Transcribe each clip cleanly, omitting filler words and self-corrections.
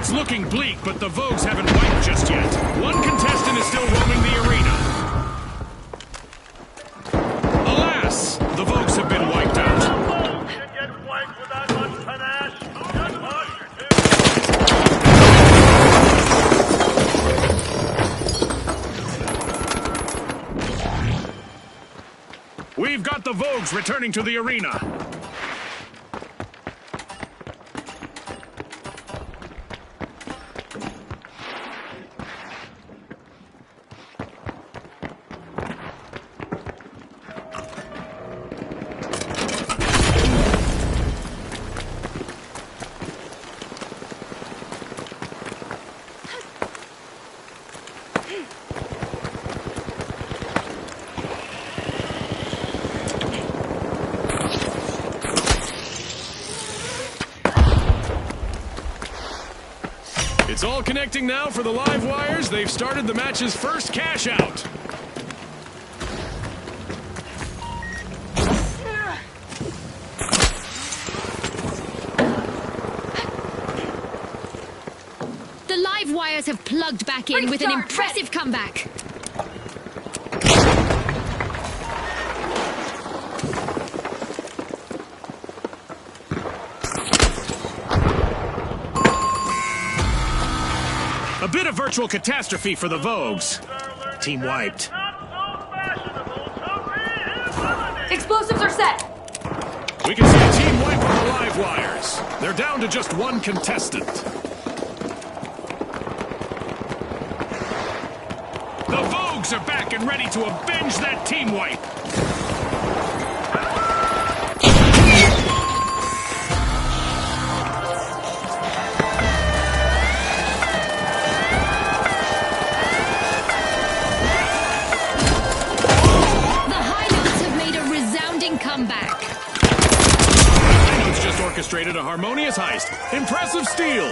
It's looking bleak, but the Vogues haven't wiped just yet. One contestant is still roaming the arena. Alas, the Vogues have been wiped out. We've got the Vogues returning to the arena. It's all connecting now for the live wires. They've started the match's first cash out. The live wires have plugged back in with an impressive comeback. A bit of virtual catastrophe for the Vogues. Team wiped. Explosives are set. We can see a team wipe on the live wires. They're down to just one contestant. The Vogues are back and ready to avenge that team wipe. Comeback. Rhino's just orchestrated a harmonious heist. Impressive steal.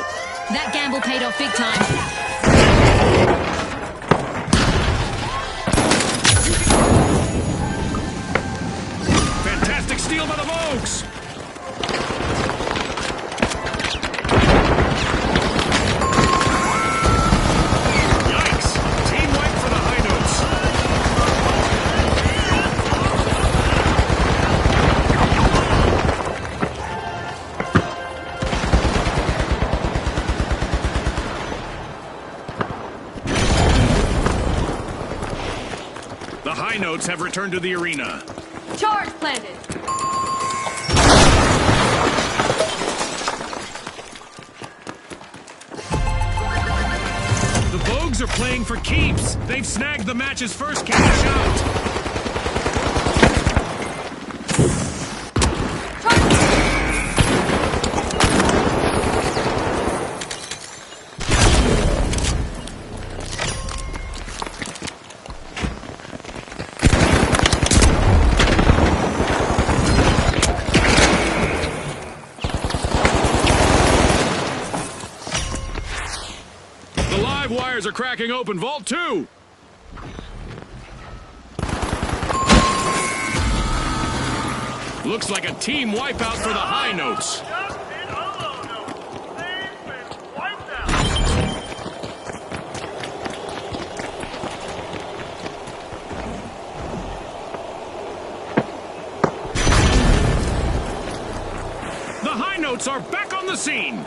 That gamble paid off big time. Fantastic steal by the Vogues. Yikes. Team wipe for the High Notes. The High Notes have returned to the arena. Charge planted. The Vogues are playing for keeps. They've snagged the match's first cash out. Wires are cracking open. Vault 2. Looks like a team wipeout for the High Notes. The High Notes are back on the scene.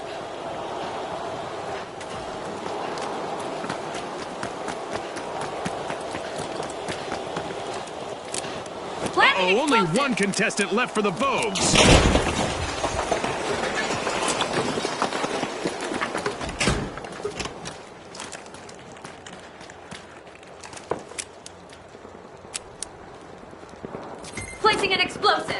Uh-oh, only one contestant left for the Vogues. Placing an explosive.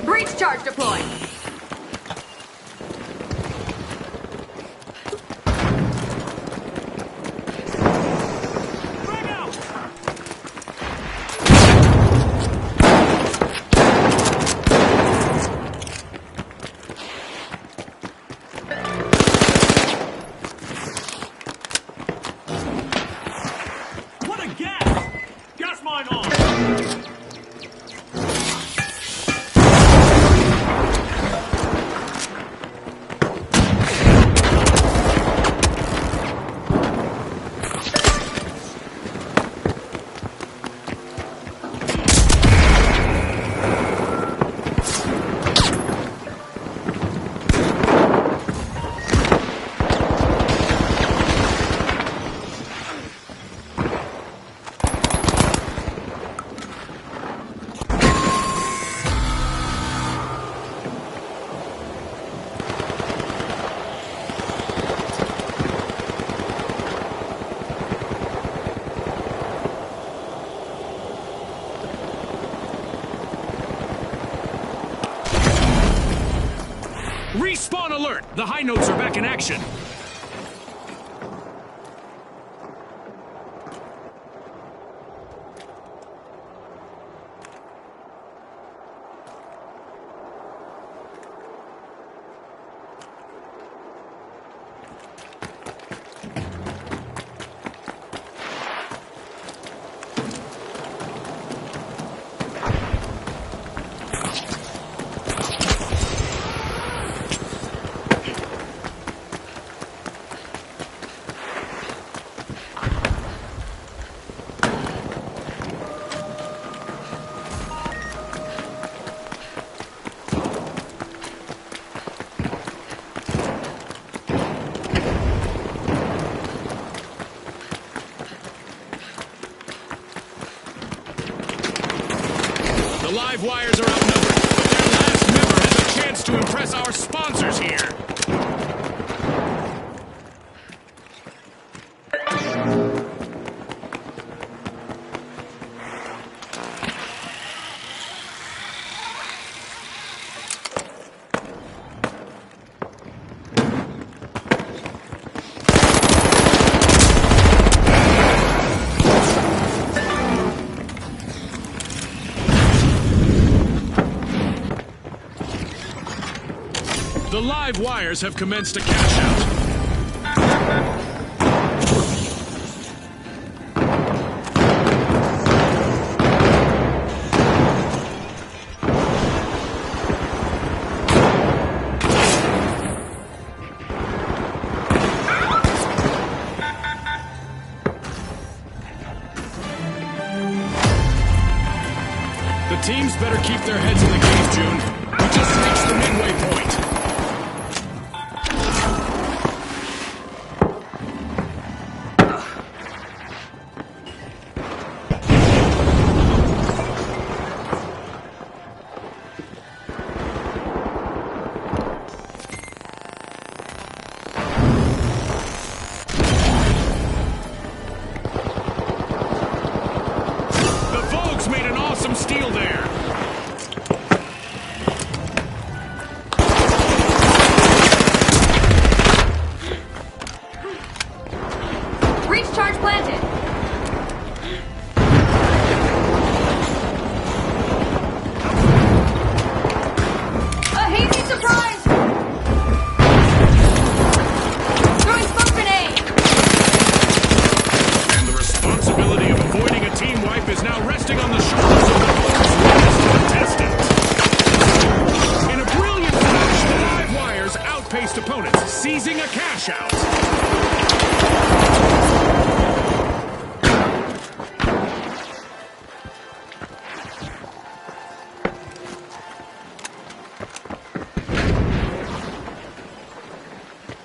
Breach charge deployed. mine on! Respawn alert! The high notes are back in action. The live wires are outnumbered, but their last member has a chance to impress our sponsors here. The live wires have commenced a cash out. The teams better keep their heads in the game, June. We just reached the midway point. Made an awesome steal there. Breach charge planted. A hazy surprise. Throwing smoke grenade. And the responsibility of avoiding a team wipe is now resting on the shoulders of the Vogue's latest contestant. In a brilliant flash, the live wires outpaced opponents, seizing a cash out.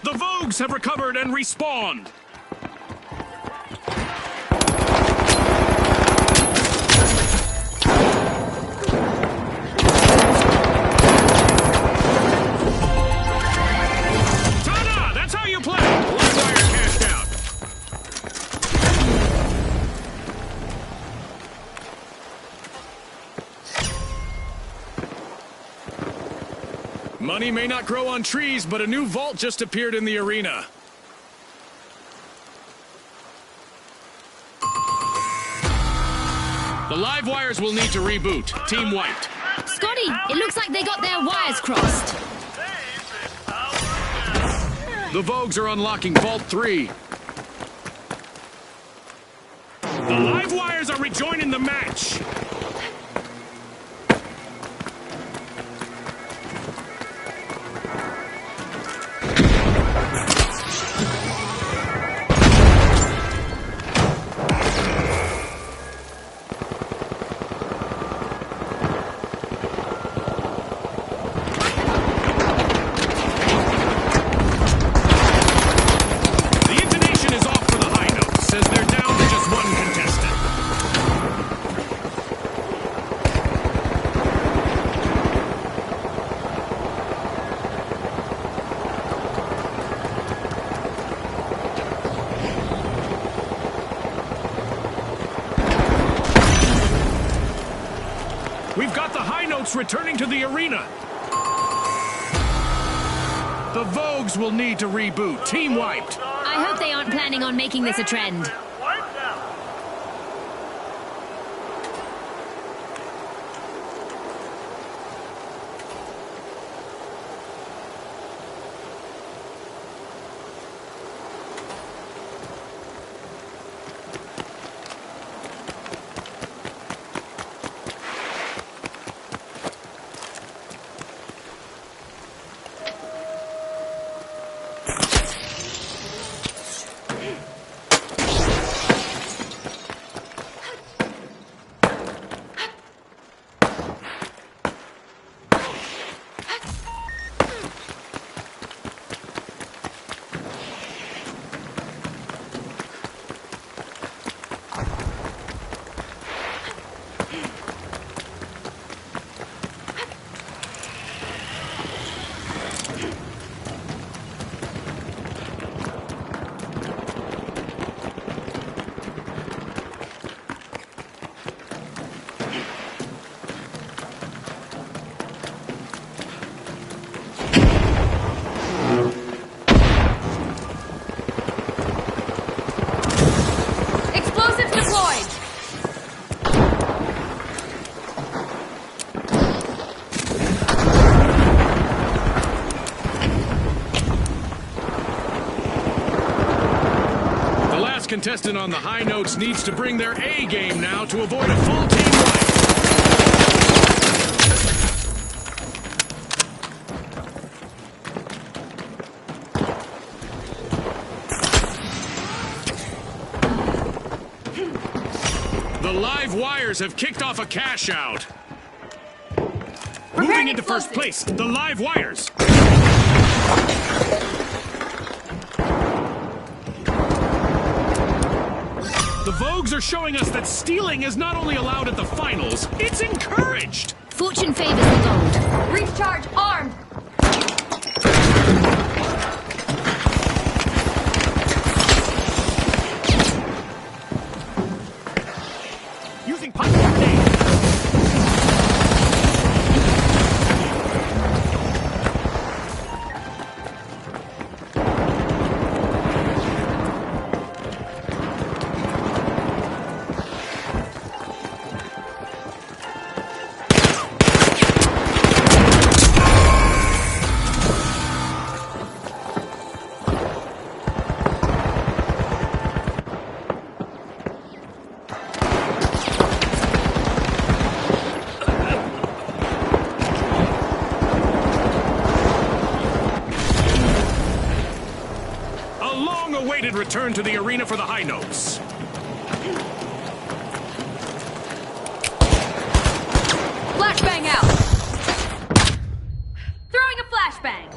The Vogues have recovered and respawned. Money may not grow on trees, but a new vault just appeared in the arena. The live wires will need to reboot. Team wiped. Scotty, it looks like they got their wires crossed. The Vogues are unlocking Vault 3. The live wires are rejoining the match. We've got the high notes returning to the arena. The Vogues will need to reboot. Team wiped. I hope they aren't planning on making this a trend. Contestant on the high notes needs to bring their A game now to avoid a full team wipe. The live wires have kicked off a cash out. Moving into first place, the live wires. The Vogues are showing us that stealing is not only allowed at the finals, it's encouraged! Fortune favors the bold. Breach charge armed! Using pipe grenade! Awaited return to the arena for the high notes. Flashbang out! Throwing a flashbang!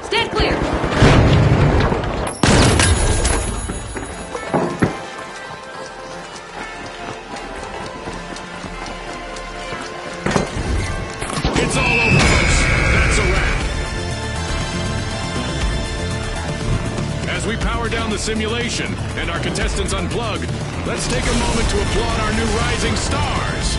Stand clear! It's all over, folks. That's a wrap. As we power down the simulation and our contestants unplug, let's take a moment to applaud our new rising stars.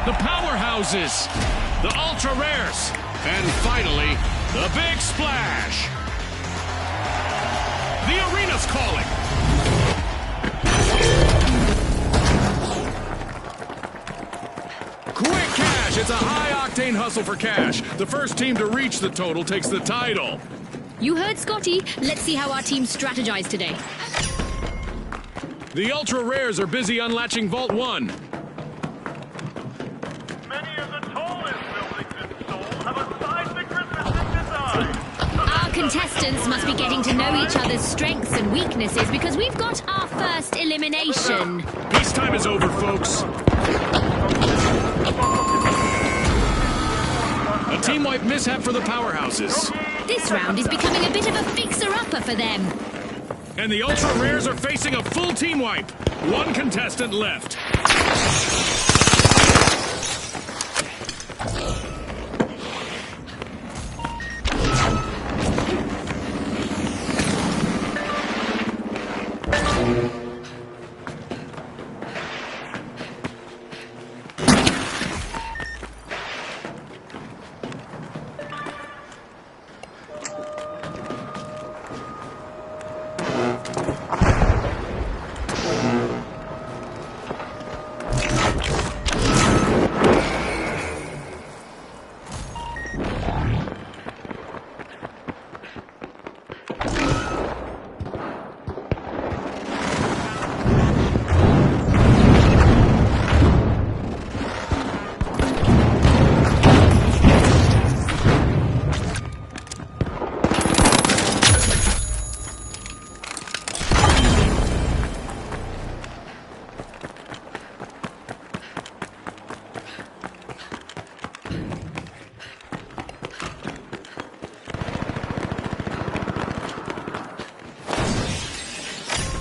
The powerhouses, the ultra rares, and finally, the big splash. The arena's calling. Quick cash! It's a high-octane hustle for cash. The first team to reach the total takes the title. You heard Scotty. Let's see how our team strategized today. The ultra rares are busy unlatching Vault 1. Many of the tallest buildings in Seoul have a seismic resistant design. Our contestants must be getting to know each other's strengths and weaknesses because we've got our first elimination. Peacetime is over, folks. A team wipe mishap for the powerhouses. This round is becoming a bit of a fixer-upper for them. And the ultra rares are facing a full team wipe. One contestant left.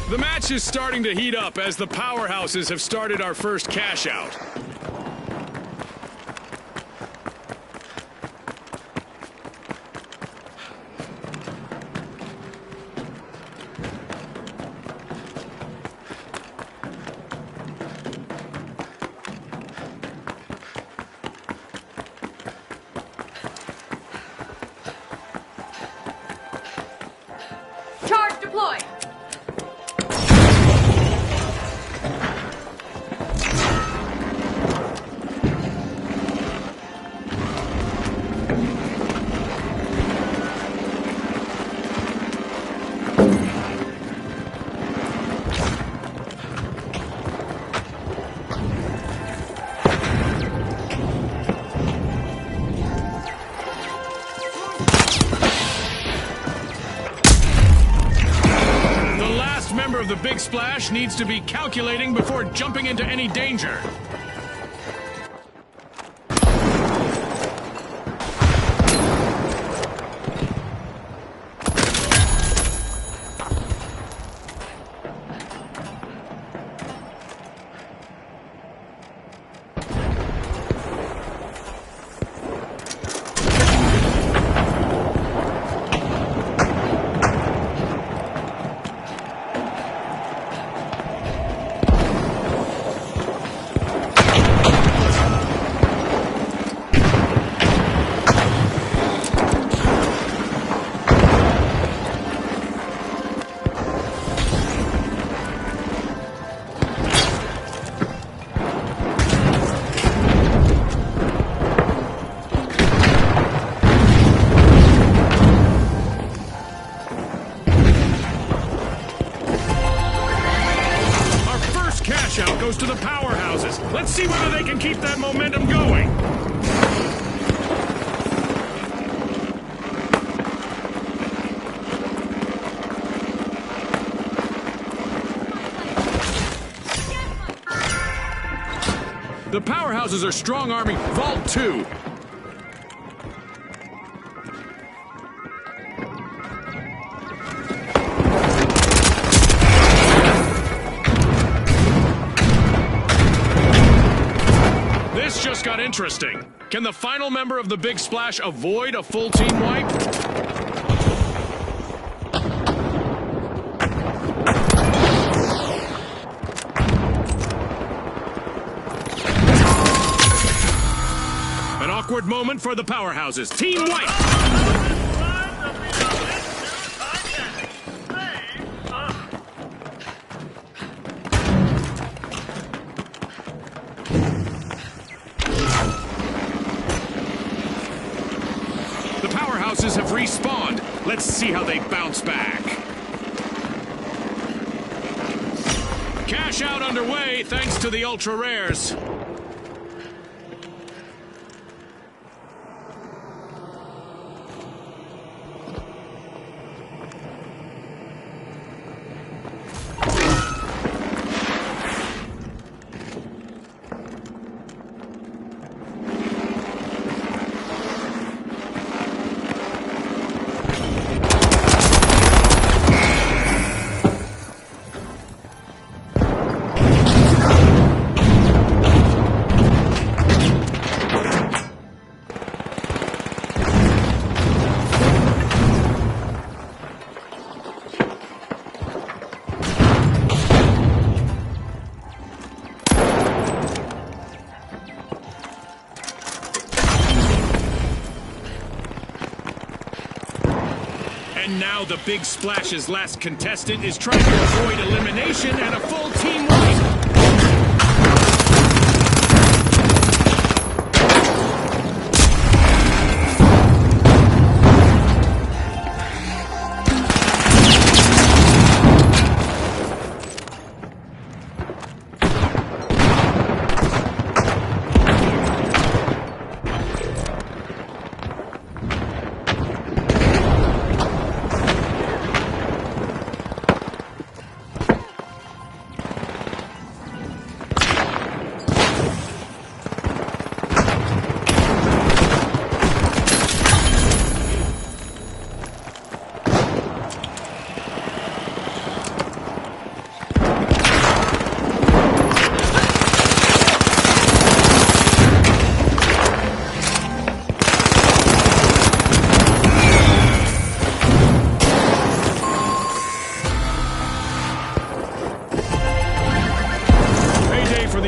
The match is starting to heat up as the powerhouses have started our first cash out. Charge deployed. Member of the Big Splash needs to be calculating before jumping into any danger. Out goes to the powerhouses. Let's see whether they can keep that momentum going. The powerhouses are strong-arming Vault 2. This just got interesting. Can the final member of the Big Splash avoid a full team wipe? moment for the powerhouses. Team White! The powerhouses have respawned. Let's see how they bounce back. Cash out underway thanks to the ultra rares. And now the Big Splash's last contestant is trying to avoid elimination and a full team wipe.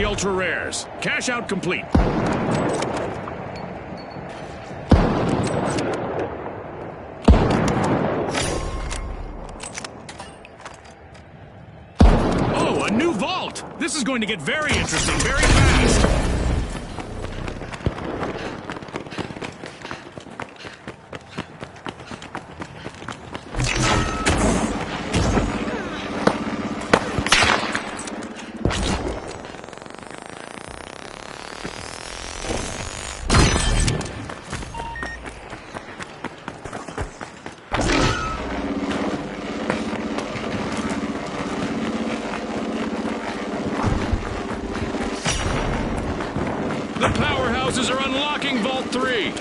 Ultra rares. Cash out complete. Oh, a new vault! This is going to get very interesting very fast. The powerhouses are unlocking Vault 3.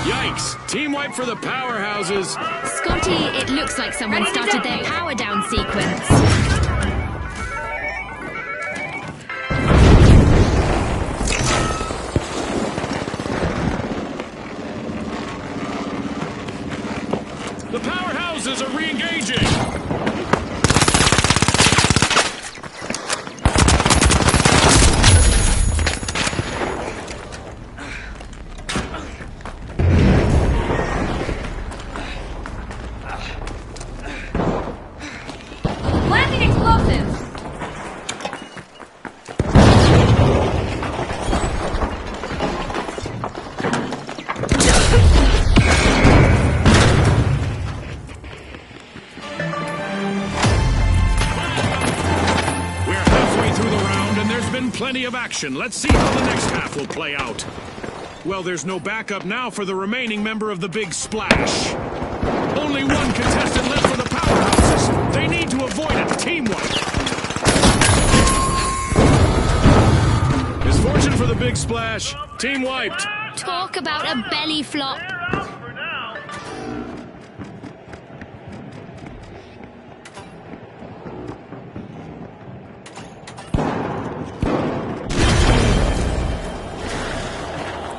Yikes! Team wipe for the powerhouses. Scotty, it looks like someone started their power down sequence. The powerhouses are re-engaging. Planting explosives! Plenty of action. Let's see how the next half will play out. Well, there's no backup now for the remaining member of the Big Splash. Only one contestant left for the powerhouses. They need to avoid a team wipe. Misfortune for the Big Splash. Team wiped. Talk about a belly flop. They're out for now.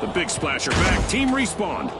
The Big Splash are back. Team respawned.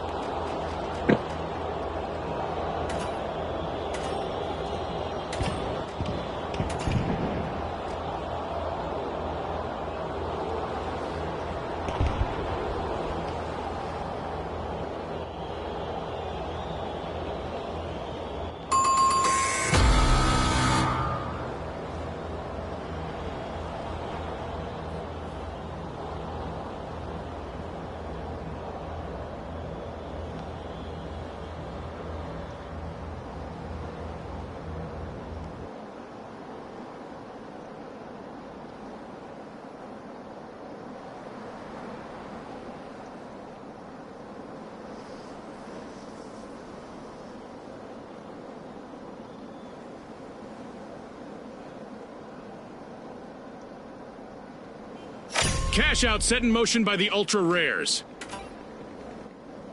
cash out set in motion by the Ultra Rares.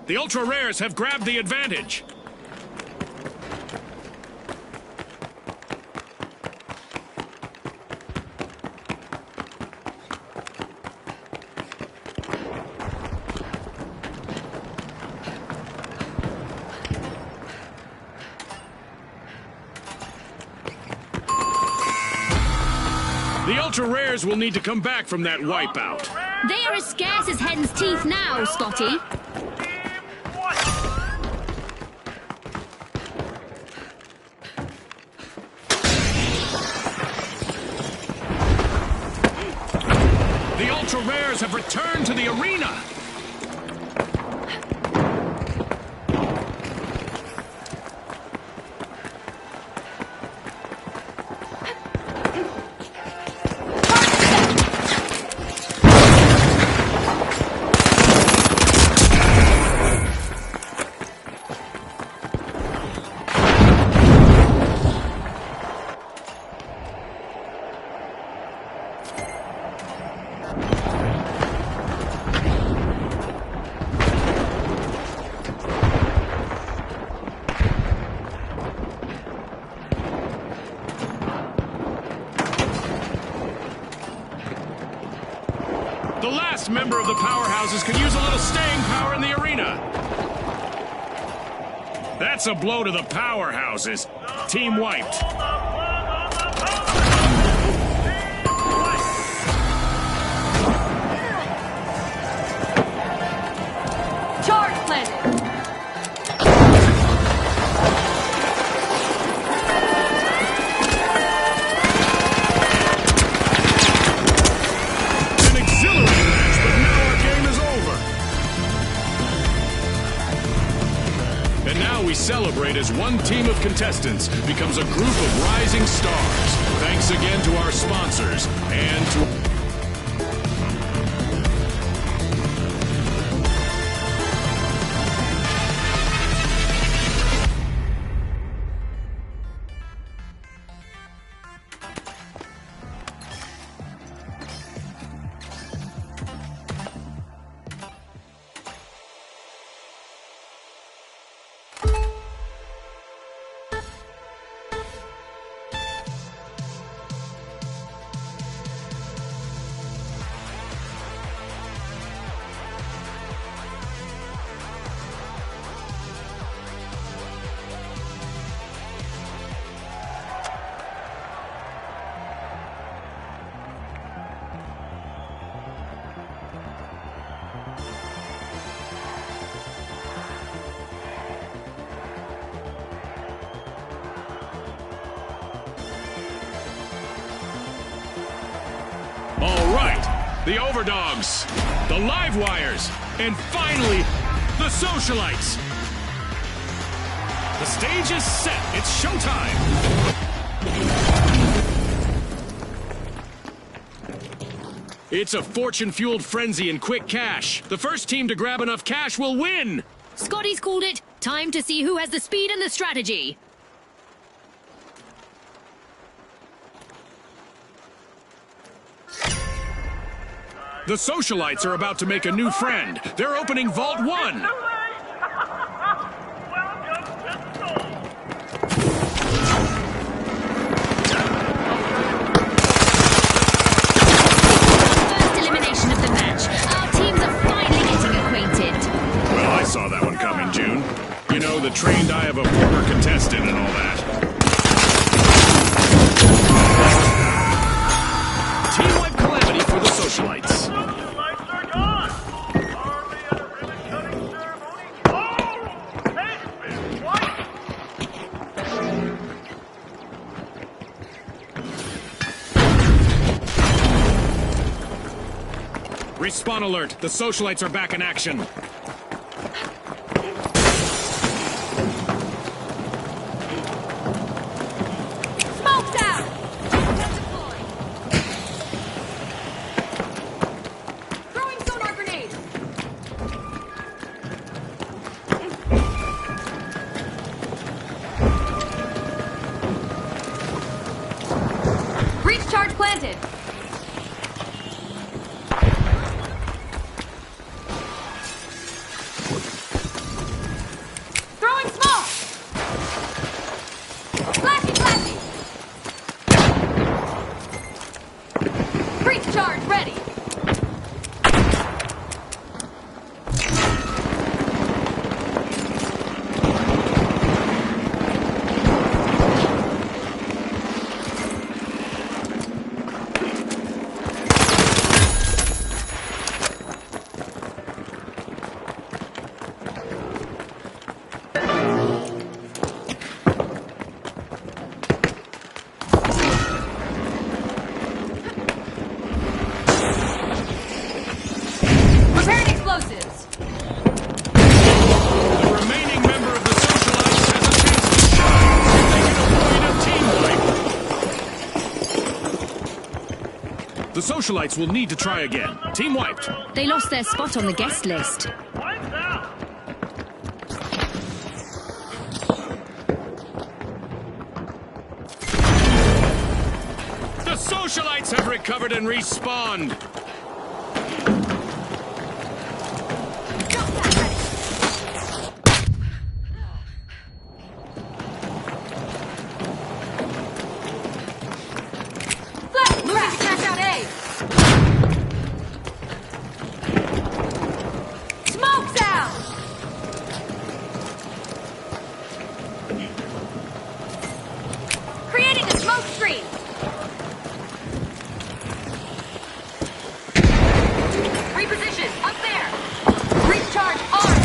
The Ultra Rares have grabbed the advantage. The Ultra Rares will need to come back from that wipeout. They are as scarce as hen's teeth now, Scotty. The Ultra Rares have returned to the arena. The last member of the powerhouses could use a little staying power in the arena. That's a blow to the powerhouses. Team wiped. Charge planted. An exhilarating match, but now our game is over. And now we celebrate as one team of contestants becomes a group of rising stars. Thanks again to our sponsors and to... All right, the Overdogs, the Livewires, and finally, the Socialites. The stage is set. It's showtime. It's a fortune-fueled frenzy in quick cash. The first team to grab enough cash will win. Scotty's called it. Time to see who has the speed and the strategy. The Socialites are about to make a new friend. They're opening Vault 1. Welcome to Seoul. First elimination of the match. Our teams are finally getting acquainted. Well, I saw that one coming, June. You know, the trained eye of a former contestant and all that. Team wipe calamity for the Socialites. The lights are gone. Are we at a ribbon-cutting ceremony? Oh! Hey, it's white! Respawn alert. The Socialites are back in action. Smoke's out. Throwing sonar grenade. Breach charge planted. Throwing smoke! Flashy, flashy! Breach charge ready! Preparing explosives! The remaining member of the Socialites has a chance to shine if they can avoid a team wipe. The Socialites will need to try again. Team wiped. They lost their spot on the guest list. Lights out! The Socialites have recovered and respawned. Jump pad ready! Flash! Moving to cash out A! Smoke's out! Creating a smoke screen! Reposition! Up there! Recharge arm!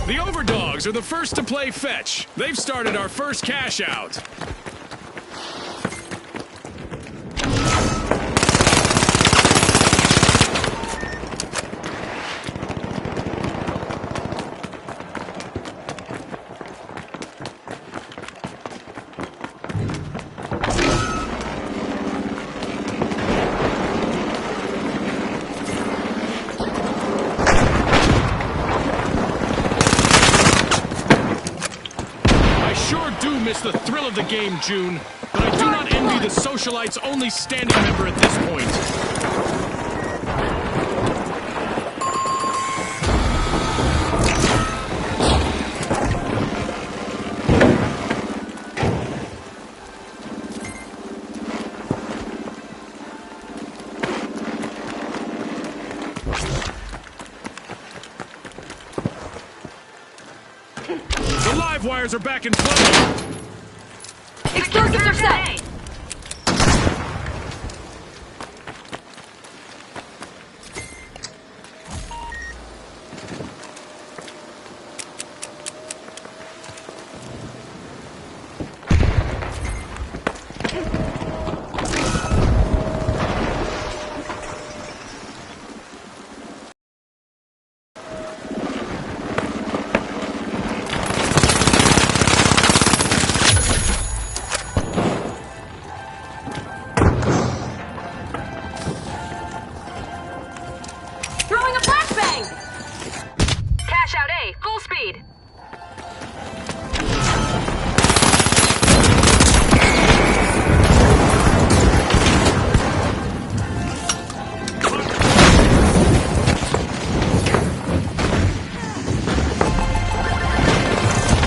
The Overdogs are the first to play fetch. They've started our first cash out. I sure do miss the thrill of the game, June, but I do not envy the Socialites' only standing member at this point. The live wires are back in play. Explosives are set! Throwing a flashbang! Cash out A, full speed!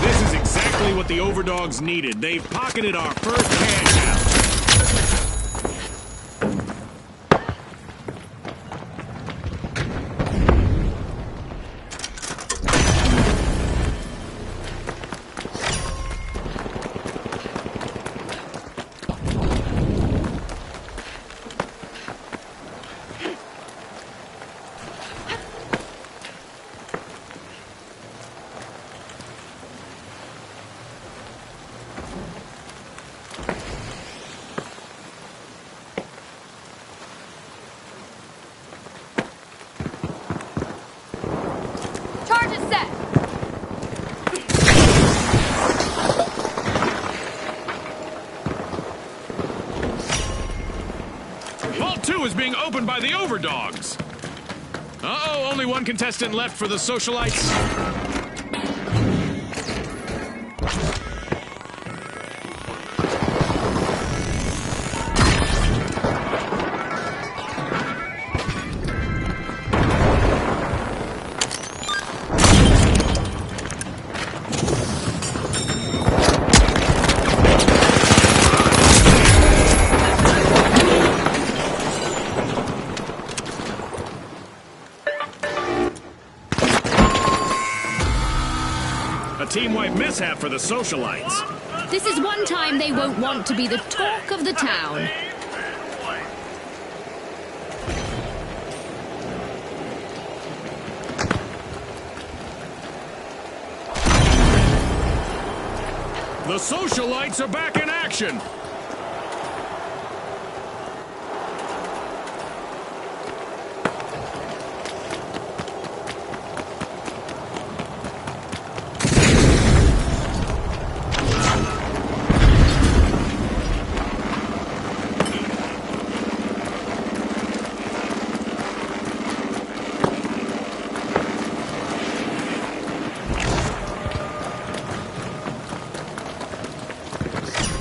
This is exactly what the Overdogs needed. They've pocketed our first cash out. Charge is set! Vault 2 is being opened by the Overdogs. Uh-oh, only one contestant left for the Socialites. A team-wide mishap for the socialites. This is one time they won't want to be the talk of the town. The socialites are back in action.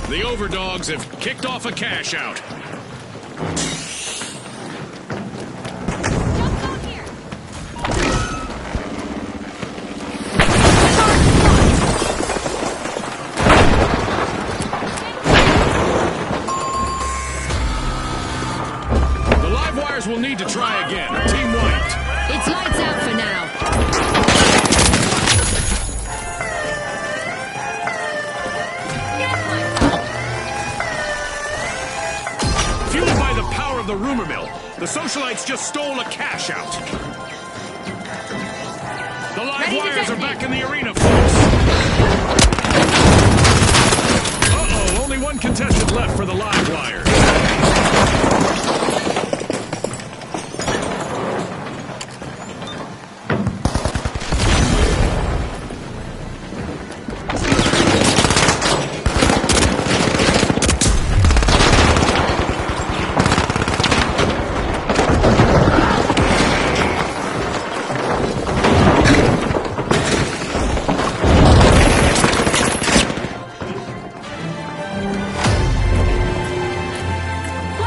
The Overdogs have kicked off a cash out. The live wires will need to try again. Team White. It's lights out for now. Fueled by the power of the rumor mill, the socialites just stole a cash out. The live Ready to wires are detonate. back in the arena, folks. Uh-oh, only one contestant left for the live wires.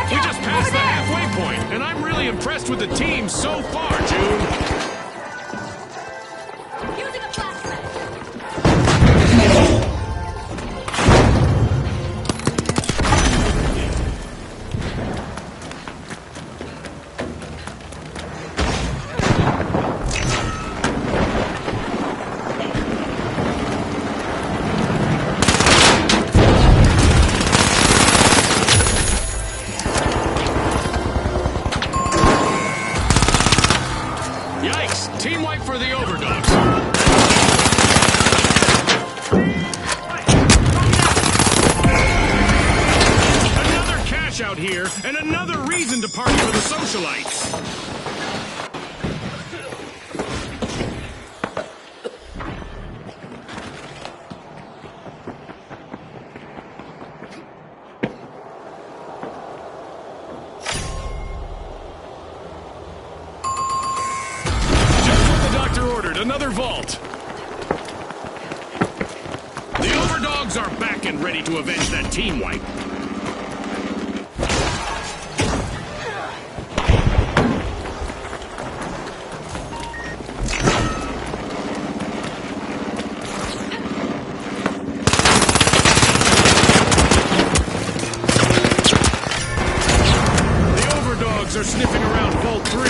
We just passed the halfway point, and I'm really impressed with the team so far, June. Using a flashback. Yikes! Team wipe for the Overdogs. Another cash out here, and another reason to party for the socialites. Just what the doctor ordered, another vault. The Overdogs are back and ready to avenge that team wipe. The Overdogs are sniffing around Vault 3.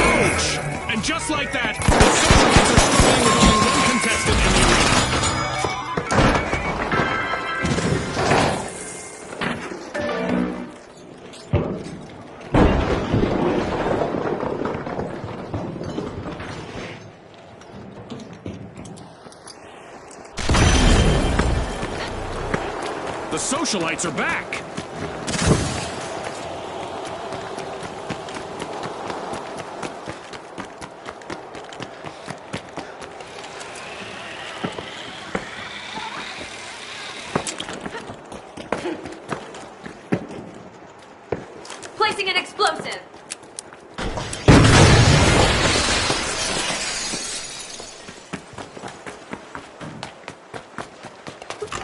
Ouch! And just like that, the socialites are struggling with only one contestant in the arena. The socialites are back. Placing an explosive.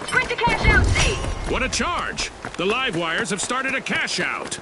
Sprint to cash out, Z. What a charge! The live wires have started a cash out.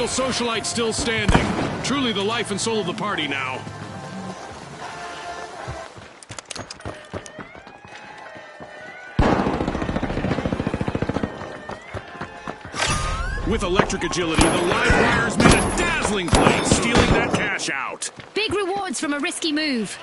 single socialite still standing. Truly the life and soul of the party now. With electric agility, the live wires made a dazzling play, stealing that cash out. Big rewards from a risky move.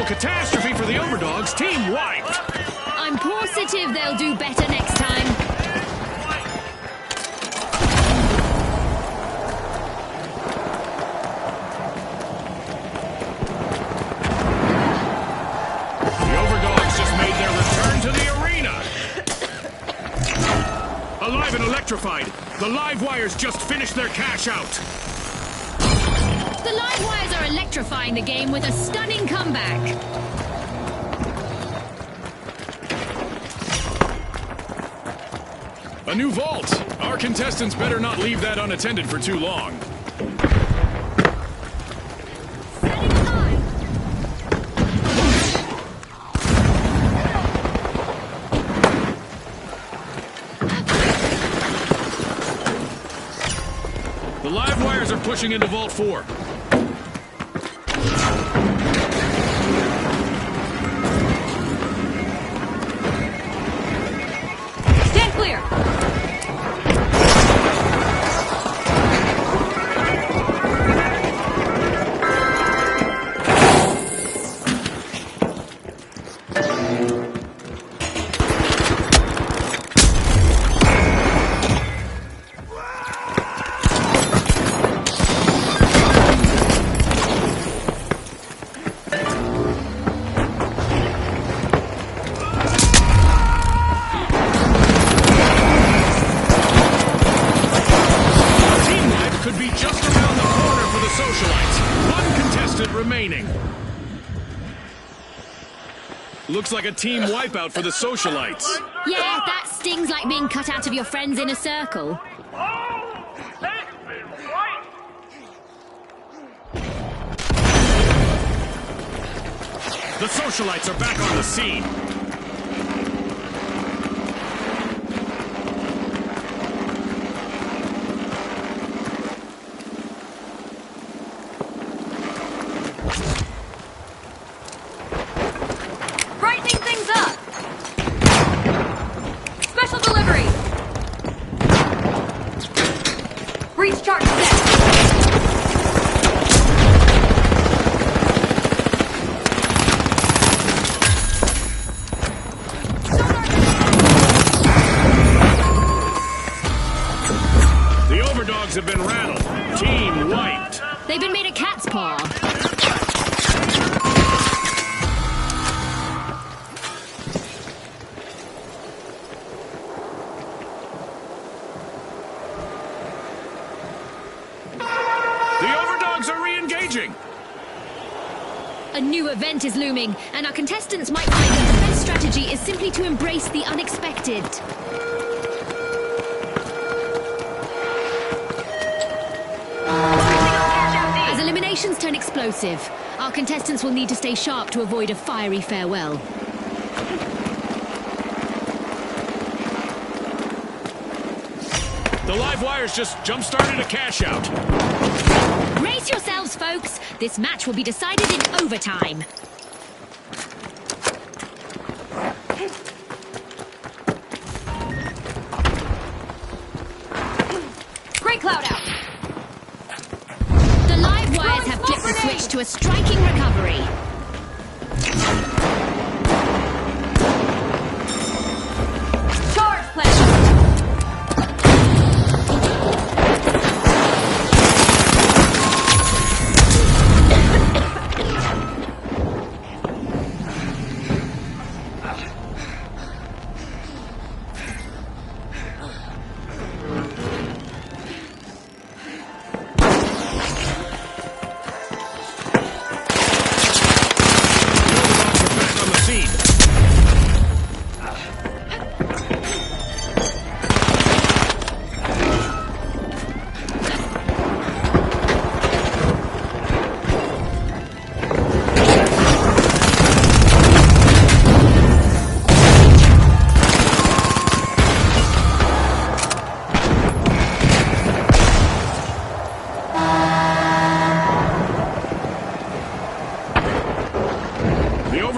Catastrophe for the Overdogs, team wiped. I'm positive they'll do better next time. The Overdogs just made their return to the arena. Alive and electrified, the live wires just finished their cash out. The live wires are electrifying the game with a stunning comeback. A new vault. Our contestants better not leave that unattended for too long. The live wires are pushing into Vault 4. Stand clear. Remaining. Looks like a team wipeout for the socialites. Yeah, that stings like being cut out of your friend's inner circle. Oh, that's been right. The socialites are back on the scene. Brightening things up. Special delivery. Breach charge set. The Overdogs have been rattled. Team wiped. They've been made a cat's paw. The Overdogs are re-engaging. A new event is looming, and our contestants might find that the best strategy is simply to embrace the unexpected. As eliminations turn explosive, our contestants will need to stay sharp to avoid a fiery farewell. The live wires just jump-started a cash out. Brace yourselves, folks. This match will be decided in overtime. Great cloud out. The live wires have flipped the switch to a striking recovery. Charge plan.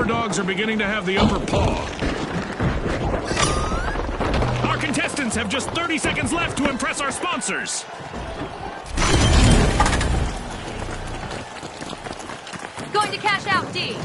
underdogs are beginning to have the upper paw. Our contestants have just 30 seconds left to impress our sponsors. Going to cash out, D.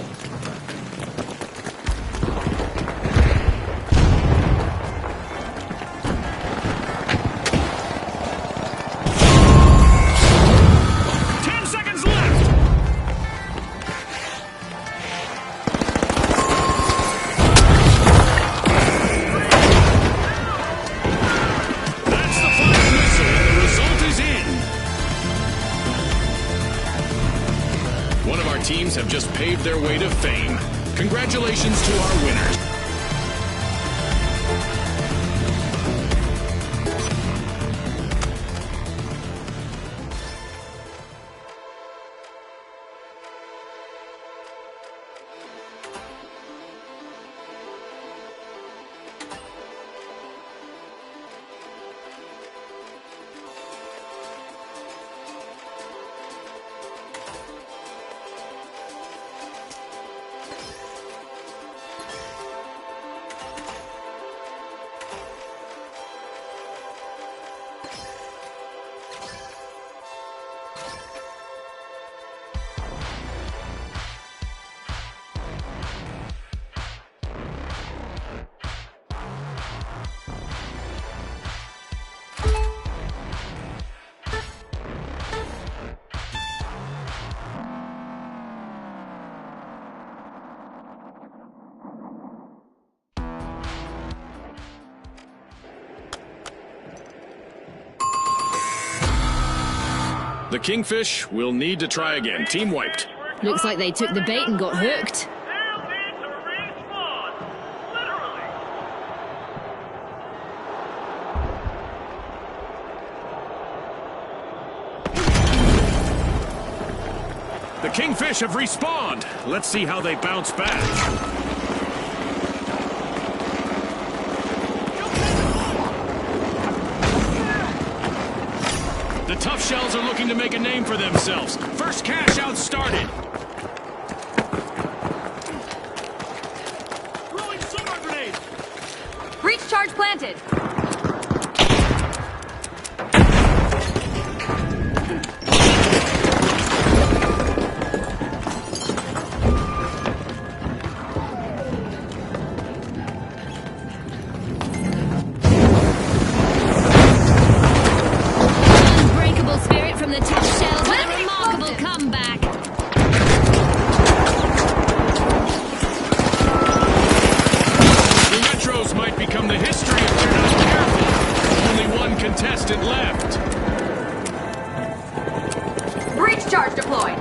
Teams have just paved their way to fame. Congratulations to our winners. The Kingfish will need to try again. Team wiped. Looks like they took the bait and got hooked. Still need to respawn. Literally. The Kingfish have respawned. Let's see how they bounce back. The Tough Shells are looking to make a name for themselves. First cash out started. Throwing sonar grenade. Breach charge planted. The Tough Shells with a remarkable comeback. The Retros might become the history if they're not careful. Only one contestant left. Breach charge deployed.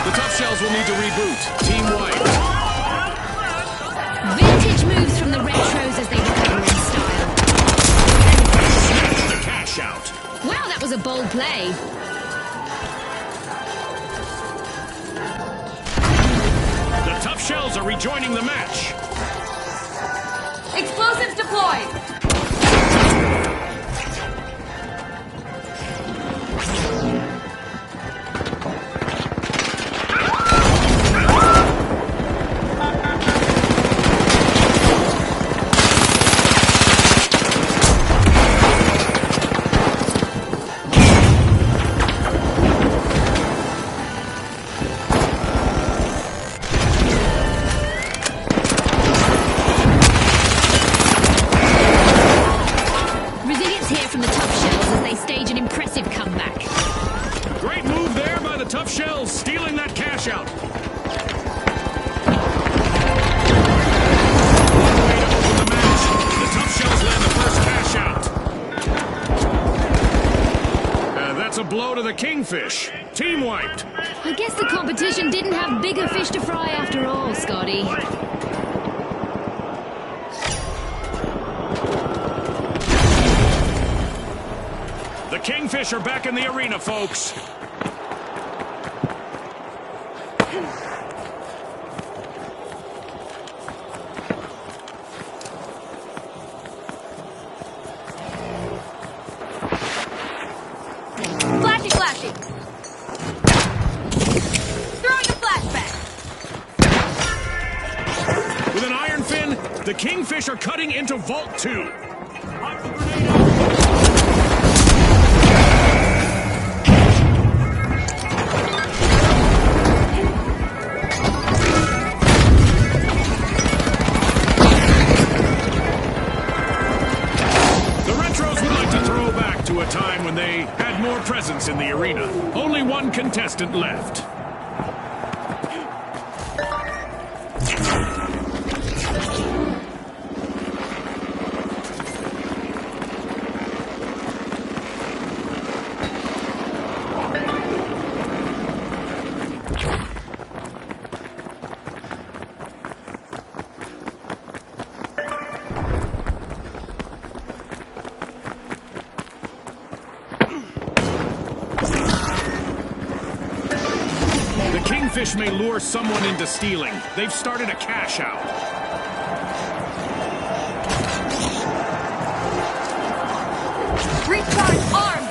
The Tough Shells will need to reboot. Team wide. Vintage moves from the Retros as they recover in style. Snatch the cash out. Wow, that was a bold play. The Tough Shells are rejoining the match. Explosives deployed. Tough Shells stealing that cash out. Way to open the match. The Tough Shells land the first cash out. That's a blow to the Kingfish. Team wiped. I guess the competition didn't have bigger fish to fry after all, Scotty. The Kingfish are back in the arena, folks. Charging. Throwing a flashback. With an iron fin, the Kingfish are cutting into Vault 2. To a time when they had more presence in the arena. Only one contestant left. Kingfish may lure someone into stealing. They've started a cash out. Recharge arm.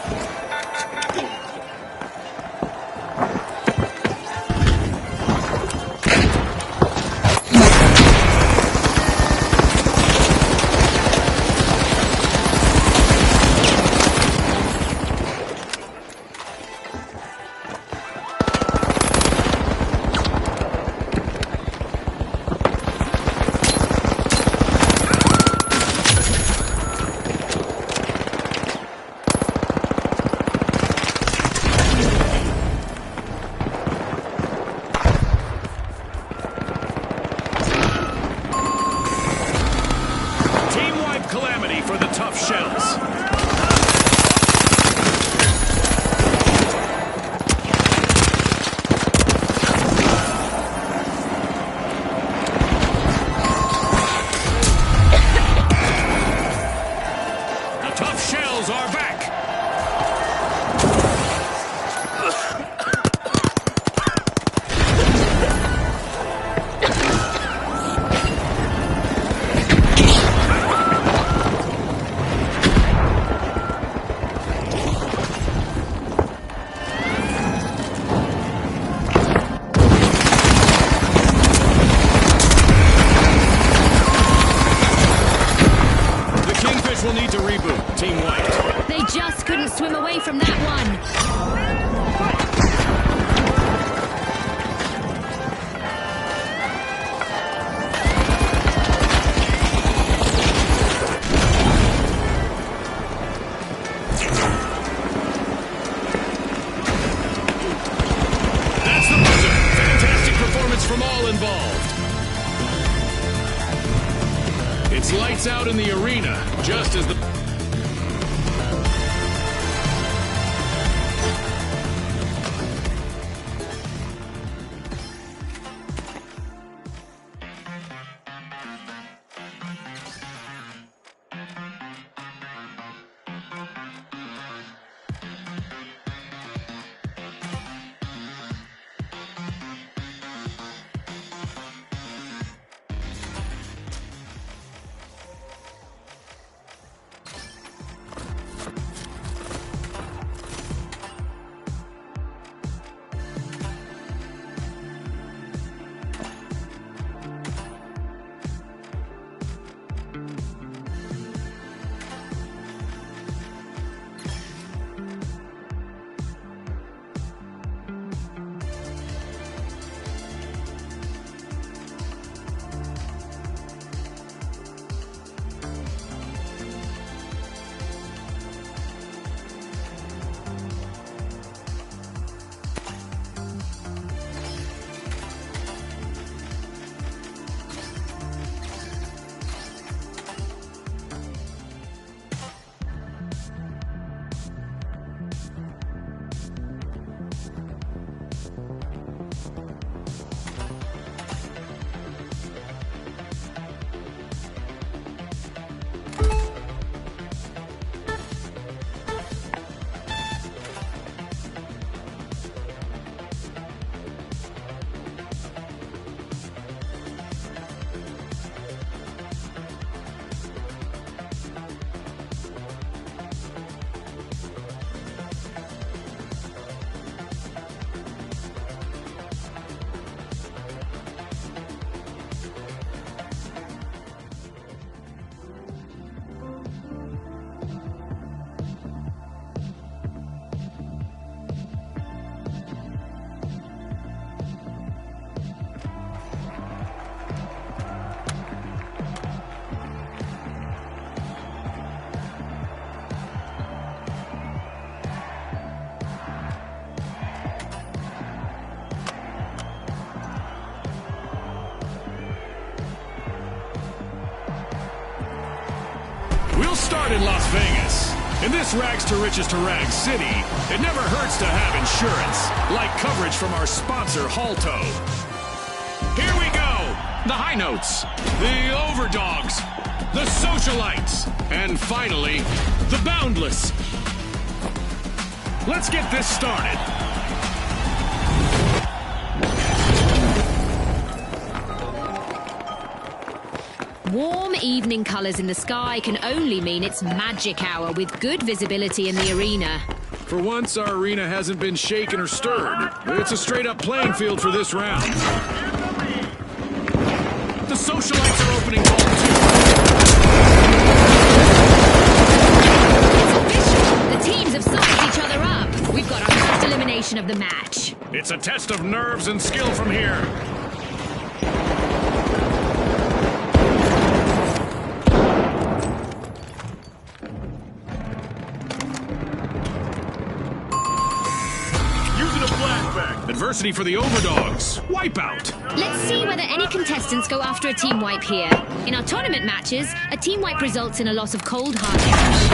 Calamity for the tough shells. The tough shells are back. Will need to reboot, Team White. They just couldn't swim away from that one. That's the buzzer. Fantastic performance from all involved. It's lights out in the arena, just as the... in Las Vegas. In this rags to riches to rags city, it never hurts to have insurance, like coverage from our sponsor, Halto. Here we go! The High Notes, the Overdogs, the Socialites, and finally, the Boundless. Let's get this started. Warm evening colours in the sky can only mean it's magic hour with good visibility in the arena. For once, our arena hasn't been shaken or stirred. It's a straight-up playing field for this round. The Socialites are opening ball 2. The teams have sized each other up. We've got our first elimination of the match. It's a test of nerves and skill from here. Adversity for the Overdogs. Wipeout. Let's see whether any contestants go after a team wipe here. In our tournament matches, a team wipe results in a loss of cold hard cash.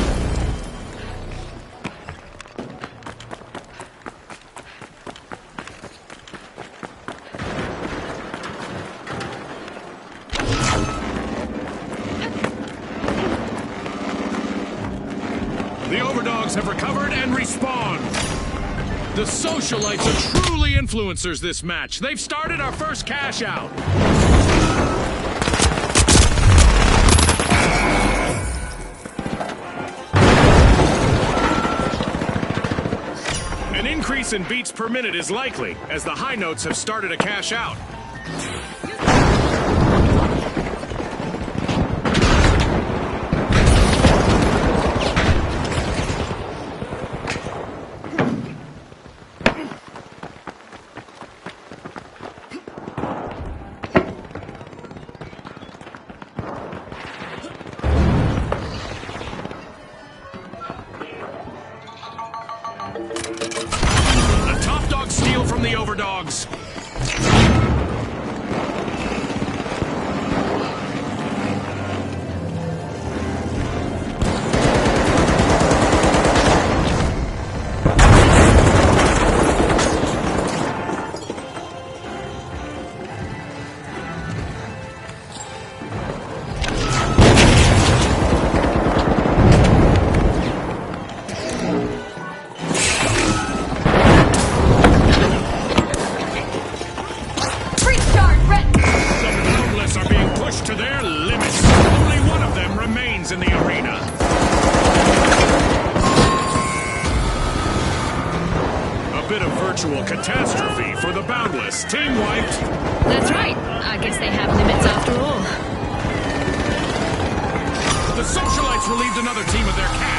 The Overdogs have recovered and respawned. The Socialites are truly influencers this match. They've started our first cash out. An increase in beats per minute is likely, as the High Notes have started a cash out. A top dog steal from the Overdogs. To their limits. Only one of them remains in the arena. A bit of virtual catastrophe for the Boundless. Team wiped. That's right. I guess they have limits after all. The Socialites relieved another team of their cash.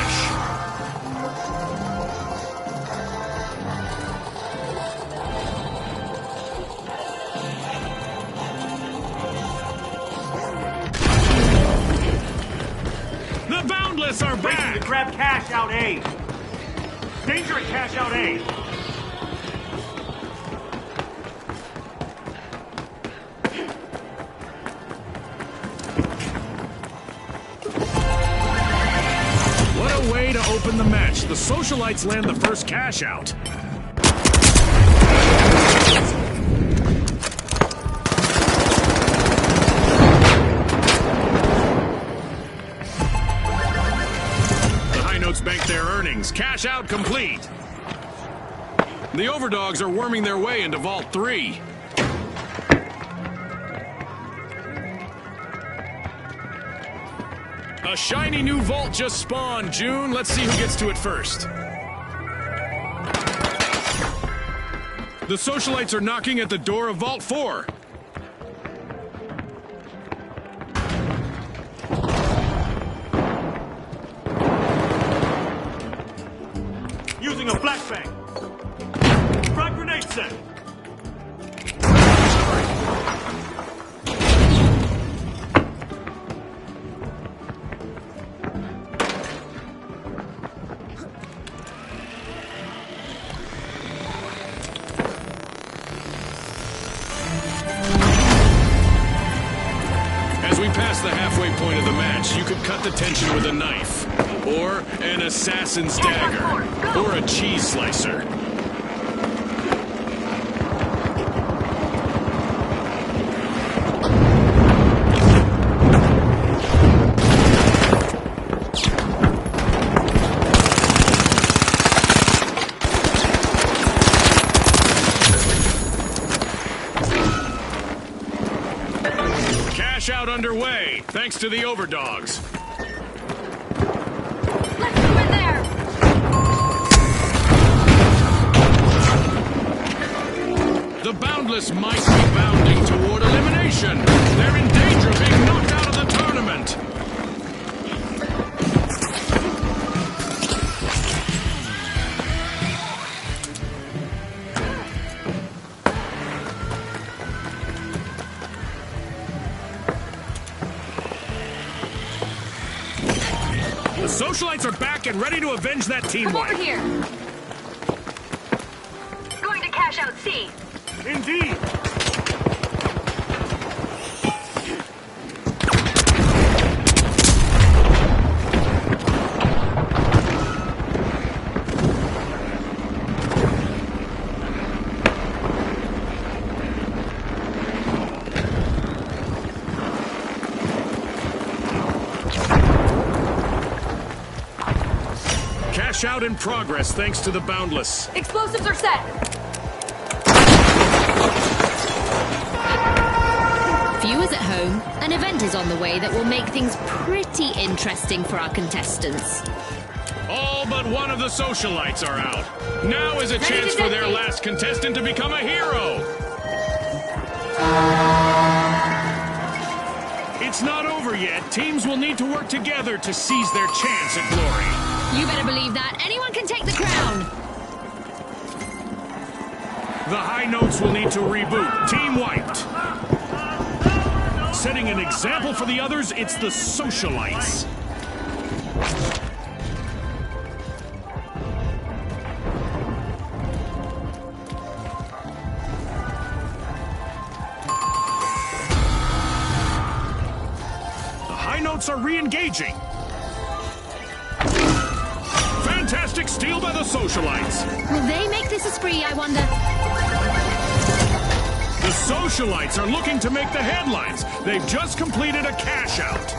The Boundless are back! To grab cash out A. Danger at cash out A. What a way to open the match. The Socialites land the first cash out. Bank their earnings. Cash out complete. The Overdogs are worming their way into Vault 3. A shiny new vault just spawned, June. Let's see who gets to it first. The Socialites are knocking at the door of Vault 4. Using a flashbang. Frag grenade set. As we pass the halfway point of the match, you could cut the tension with a knife. Or an assassin's dagger. Or a cheese slicer. Cash out underway, thanks to the overdogs. Let's move in there. The Boundless might be bounding toward elimination. They're in danger of being knocked out of the tournament. The Socialites are back and ready to avenge that team Come over wipe. here. Going to cash out C. Indeed. Cash out in progress thanks to the Boundless. Explosives are set. Viewers at home, an event is on the way that will make things pretty interesting for our contestants. All but one of the Socialites are out. Now is a Ready chance to for their detonate. last contestant to become a hero. It's not over yet. Teams will need to work together to seize their chance at glory. You better believe that. Anyone can take the crown. The High Notes will need to reboot. Team wiped. Setting an example for the others, it's the Socialites. The High Notes are re-engaging. Fantastic steal by the Socialites. Will they make this a spree, I wonder? The Socialites are looking to make the headlines. They've just completed a cash out.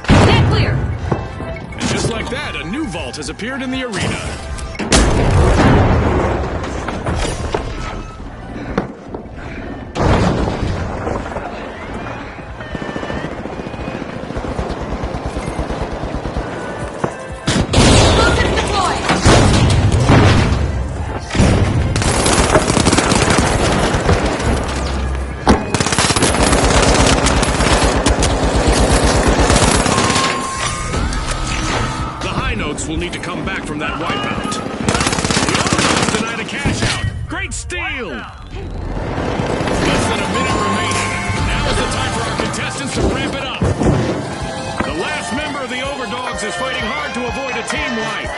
Stand clear. And just like that, a new vault has appeared in the arena. Explosives deployed. The High Notes will need to come back from that wipeout. The Overdogs denied a cash out. Great steal! Less than a minute remaining. Now is the time for our contestants to ramp it up. The last member of the Overdogs is fighting hard to avoid a team wipe.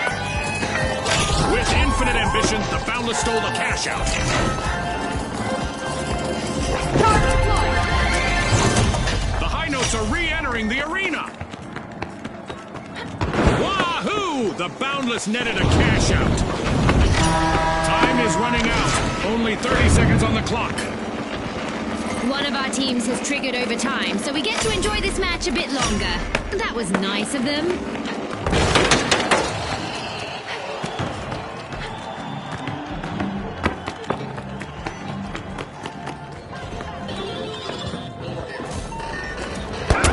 With infinite ambition, the Boundless stole a cash out. Charge deployed. The High Notes are re-entering the arena. Wahoo! The Boundless netted a cash out. Time is running out. Only 30 seconds on the clock. One of our teams has triggered overtime, so we get to enjoy this match a bit longer. That was nice of them.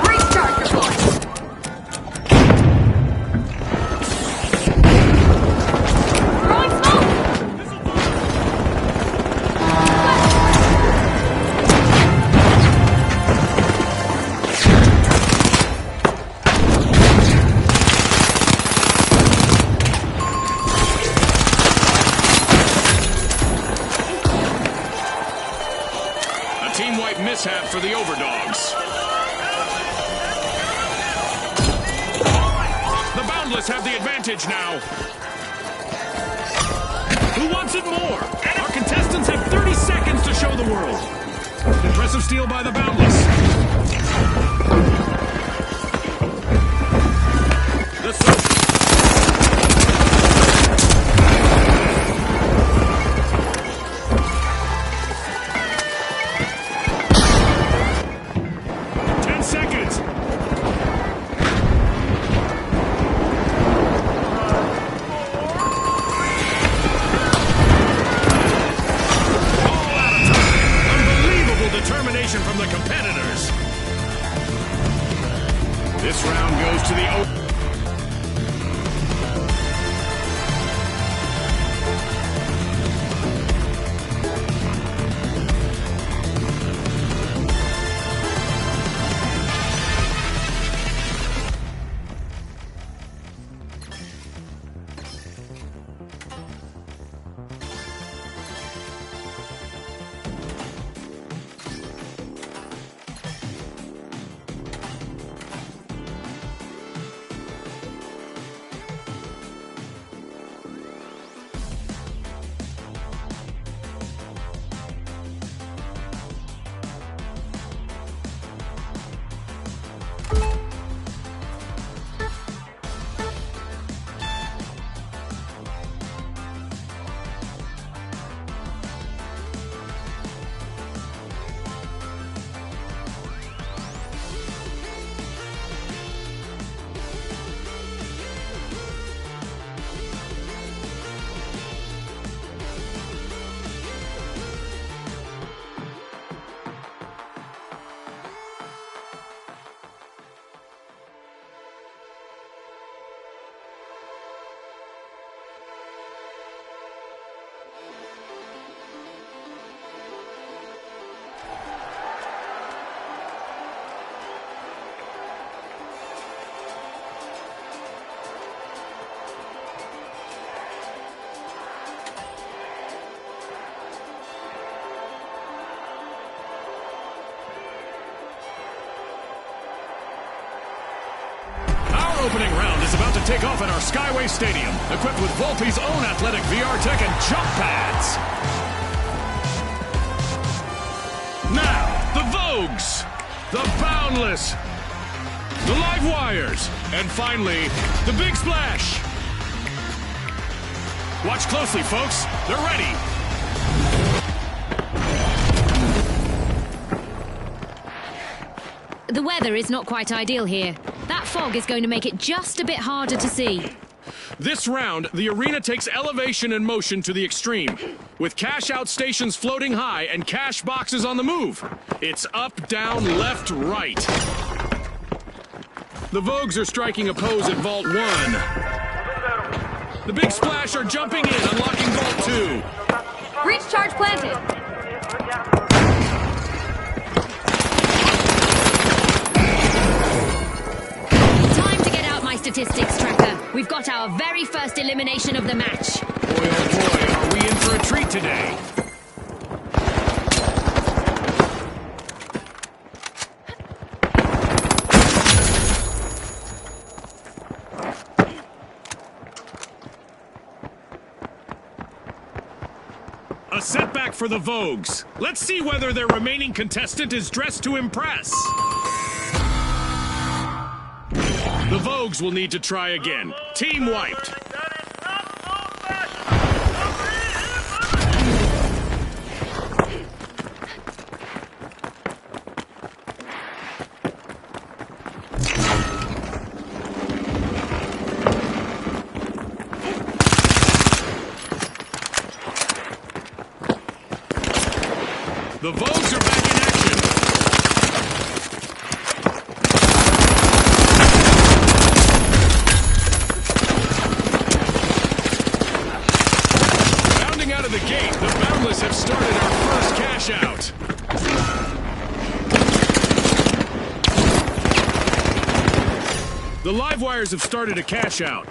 Breach charge deployed. Throwing smoke. A team wipe mishap for the Overdogs. The Boundless have the advantage now. Who wants it more? Our contestants have 30 seconds to show the world. Impressive steal by the Boundless. Let's go. 10 seconds. All out of time. Unbelievable determination from the competitors. This round goes to the opening round is about to take off at our Skyway Stadium, equipped with Volpe's own athletic VR tech and jump pads. Now, the Vogues, the Boundless, the Live Wires, and finally, the Big Splash. Watch closely, folks. They're ready. The weather is not quite ideal here. That fog is going to make it just a bit harder to see. This round, the arena takes elevation and motion to the extreme, with cash-out stations floating high and cash boxes on the move. It's up, down, left, right. The Vogues are striking a pose at Vault 1. The Big Splash are jumping in, unlocking Vault 2. Breach charge planted. Statistics tracker. We've got our very first elimination of the match. Boy, oh boy, are we in for a treat today. A setback for the Vogues. Let's see whether their remaining contestant is dressed to impress. The Vogues will need to try again. Team wiped. That is not so fast. The Vogues are back in action. Bounding out of the gate, the Boundless have started our first cash out. The Live Wires have started a cash out.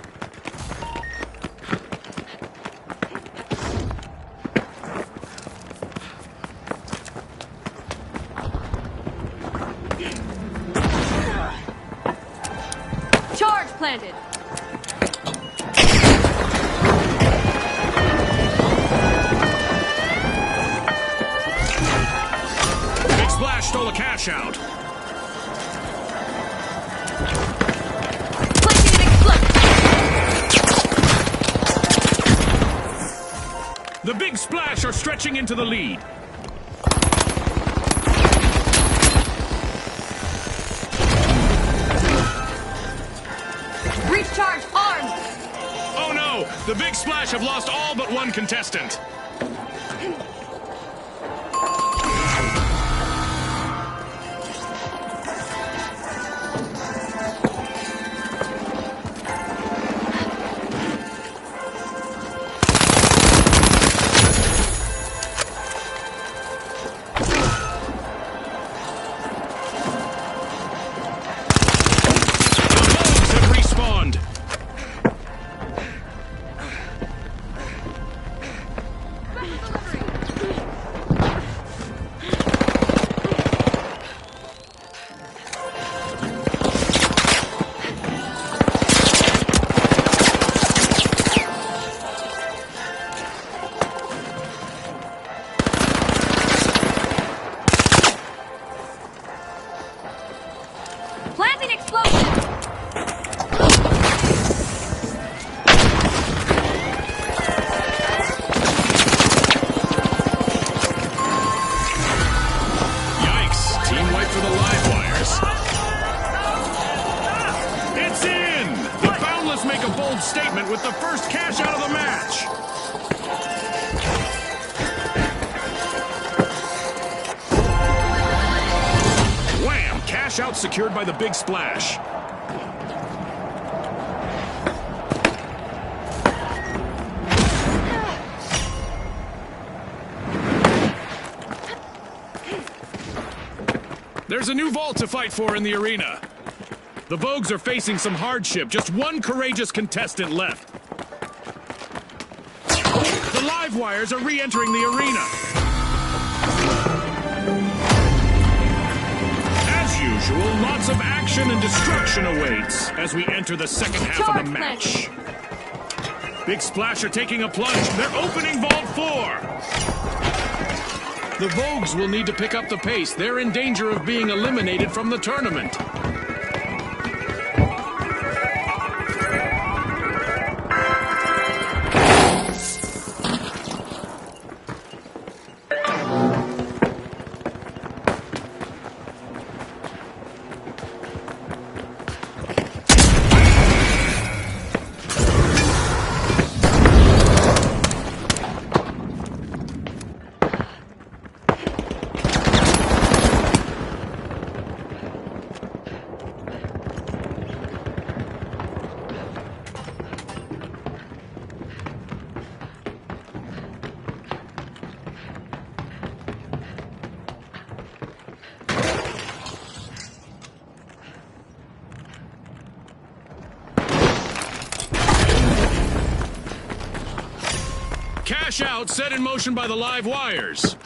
Charge planted. Big Splash stole a cash out. Planting an explode. The Big Splash are stretching into the lead. Breach charge armed. Oh no! The Big Splash have lost all but one contestant. Planting explosion. Yikes! Team wipe for the live wires. It's in! The Boundless make a bold statement with the first cash out of the match. Wham! Cash out secured by the Big Splash. There's a new vault to fight for in the arena. The Vogues are facing some hardship. Just one courageous contestant left. The live wires are re-entering the arena. As usual, lots of action and destruction awaits as we enter the second half of the match. Big Splash are taking a plunge. They're opening Vault 4. The Vogues will need to pick up the pace. They're in danger of being eliminated from the tournament. Cash out set in motion by the live wires.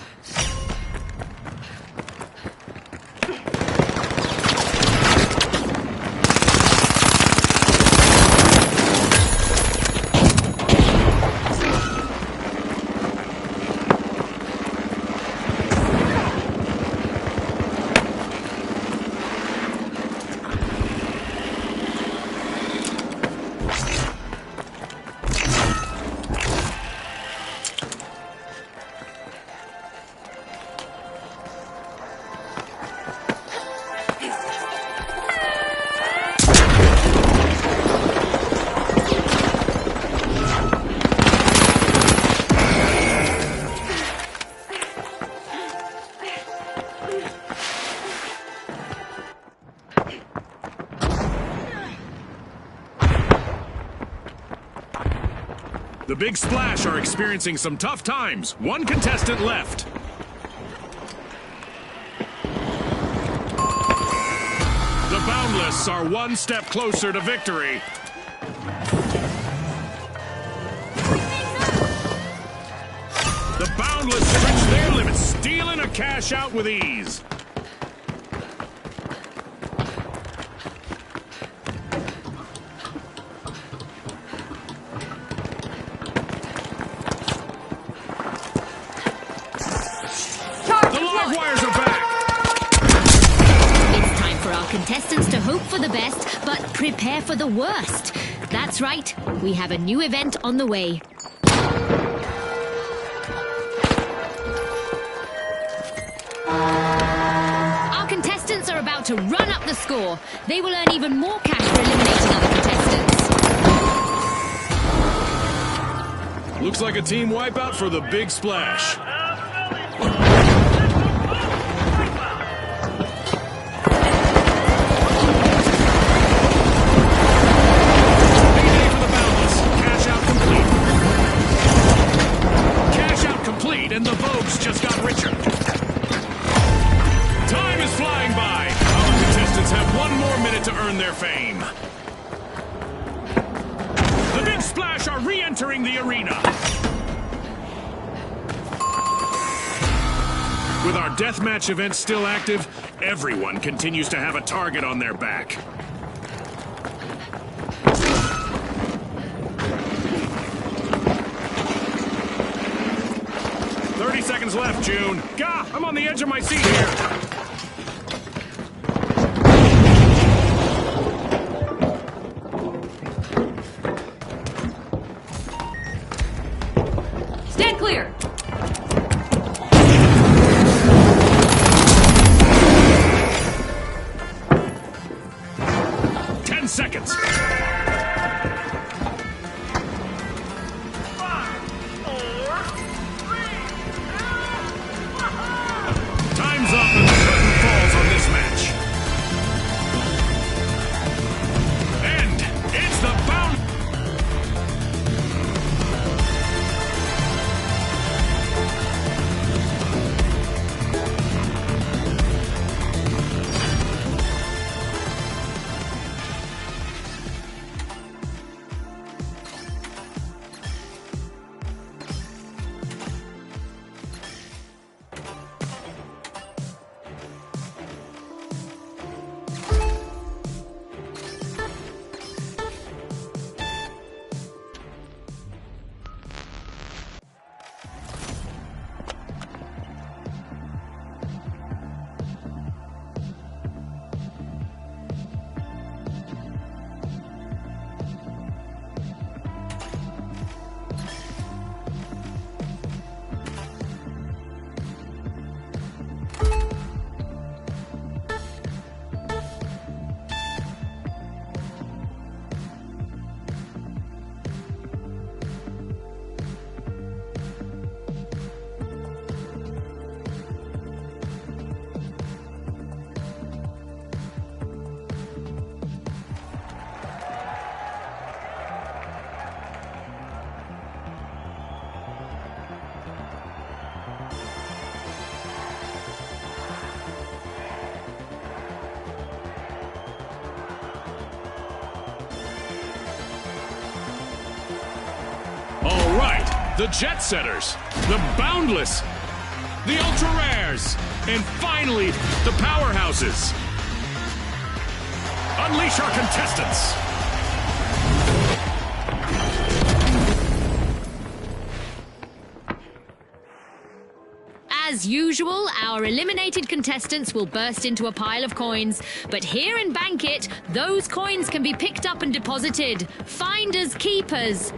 The Big Splash are experiencing some tough times. One contestant left. The Boundless are one step closer to victory. The Boundless stretch their limits, stealing a cash out with ease. Contestants to hope for the best, but prepare for the worst. That's right, we have a new event on the way. contestants are about to run up the score. They will earn even more cash for eliminating other contestants. Looks like a team wipeout for the big splash. Payday for the Boundless. Cash out complete. Cash out complete, and the Vogues just got richer. Time is flying by. Our contestants have one more minute to earn their fame. The Big Splash are re-entering the arena. With our deathmatch event still active, everyone continues to have a target on their back. Seconds left, June. Gah! I'm on the edge of my seat here. Stand clear. Seconds. Time's up and the curtain falls on this match. And it's the bound. All right, the Jet Setters, the Boundless, the Ultra Rares, and finally, the Powerhouses. Unleash our contestants. As usual, our eliminated contestants will burst into a pile of coins. But here in Bankit, those coins can be picked up and deposited. Finders keepers.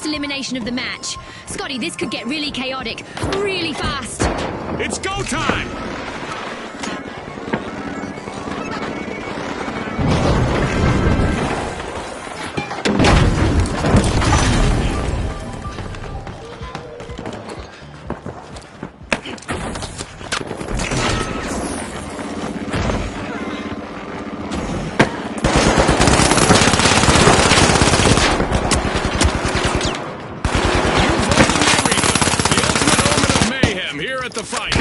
Elimination of the match. Scotty, this could get really chaotic, really fast. It's go time! The fight.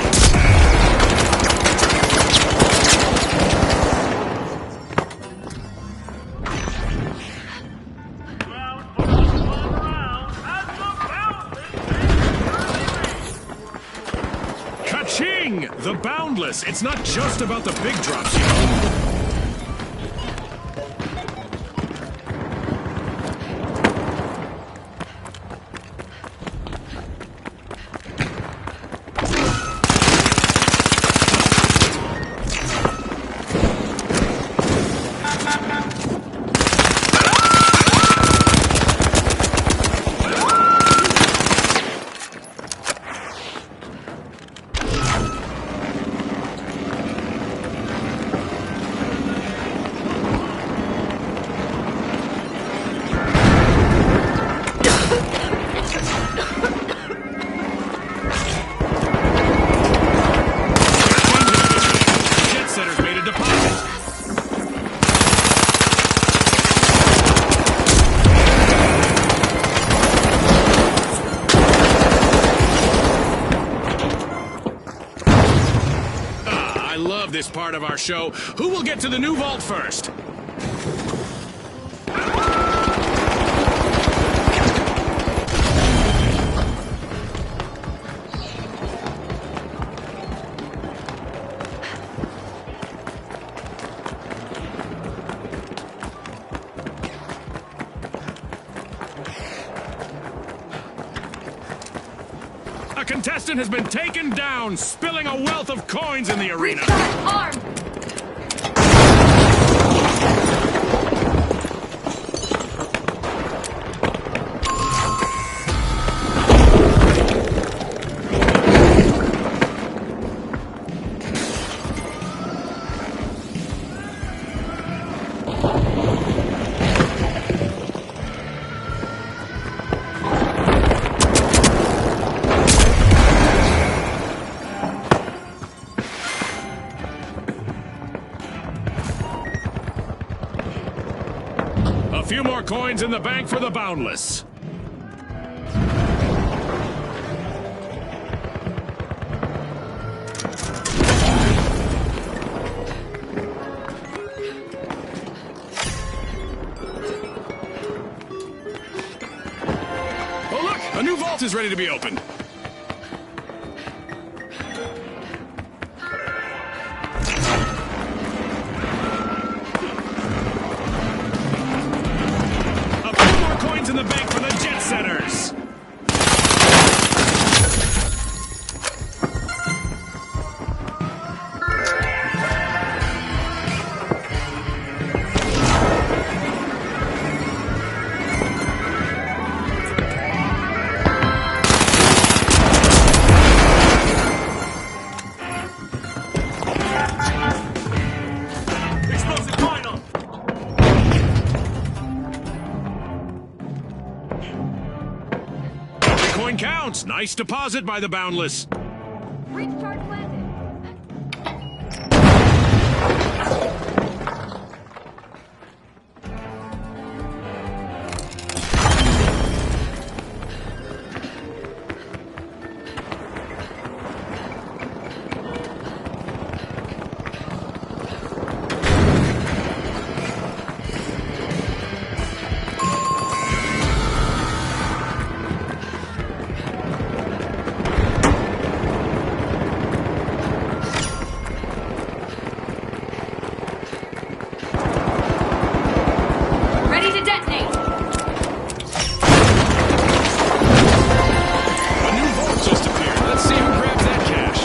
Ka-ching! The Boundless. It's not just about the big drops, you know. part of our show. Who will get to the new vault first? A contestant has been taken down, spilling a wealth of coins in the arena. Arm! A few more coins in the bank for the Boundless. Oh look! A new vault is ready to be opened. A few more coins in the bank for the Jet Setters. Explosive final. Every coin counts. Nice deposit by the Boundless. Recharge landed. Ready to detonate. A new vault just appeared. Let's see who grabs that cash.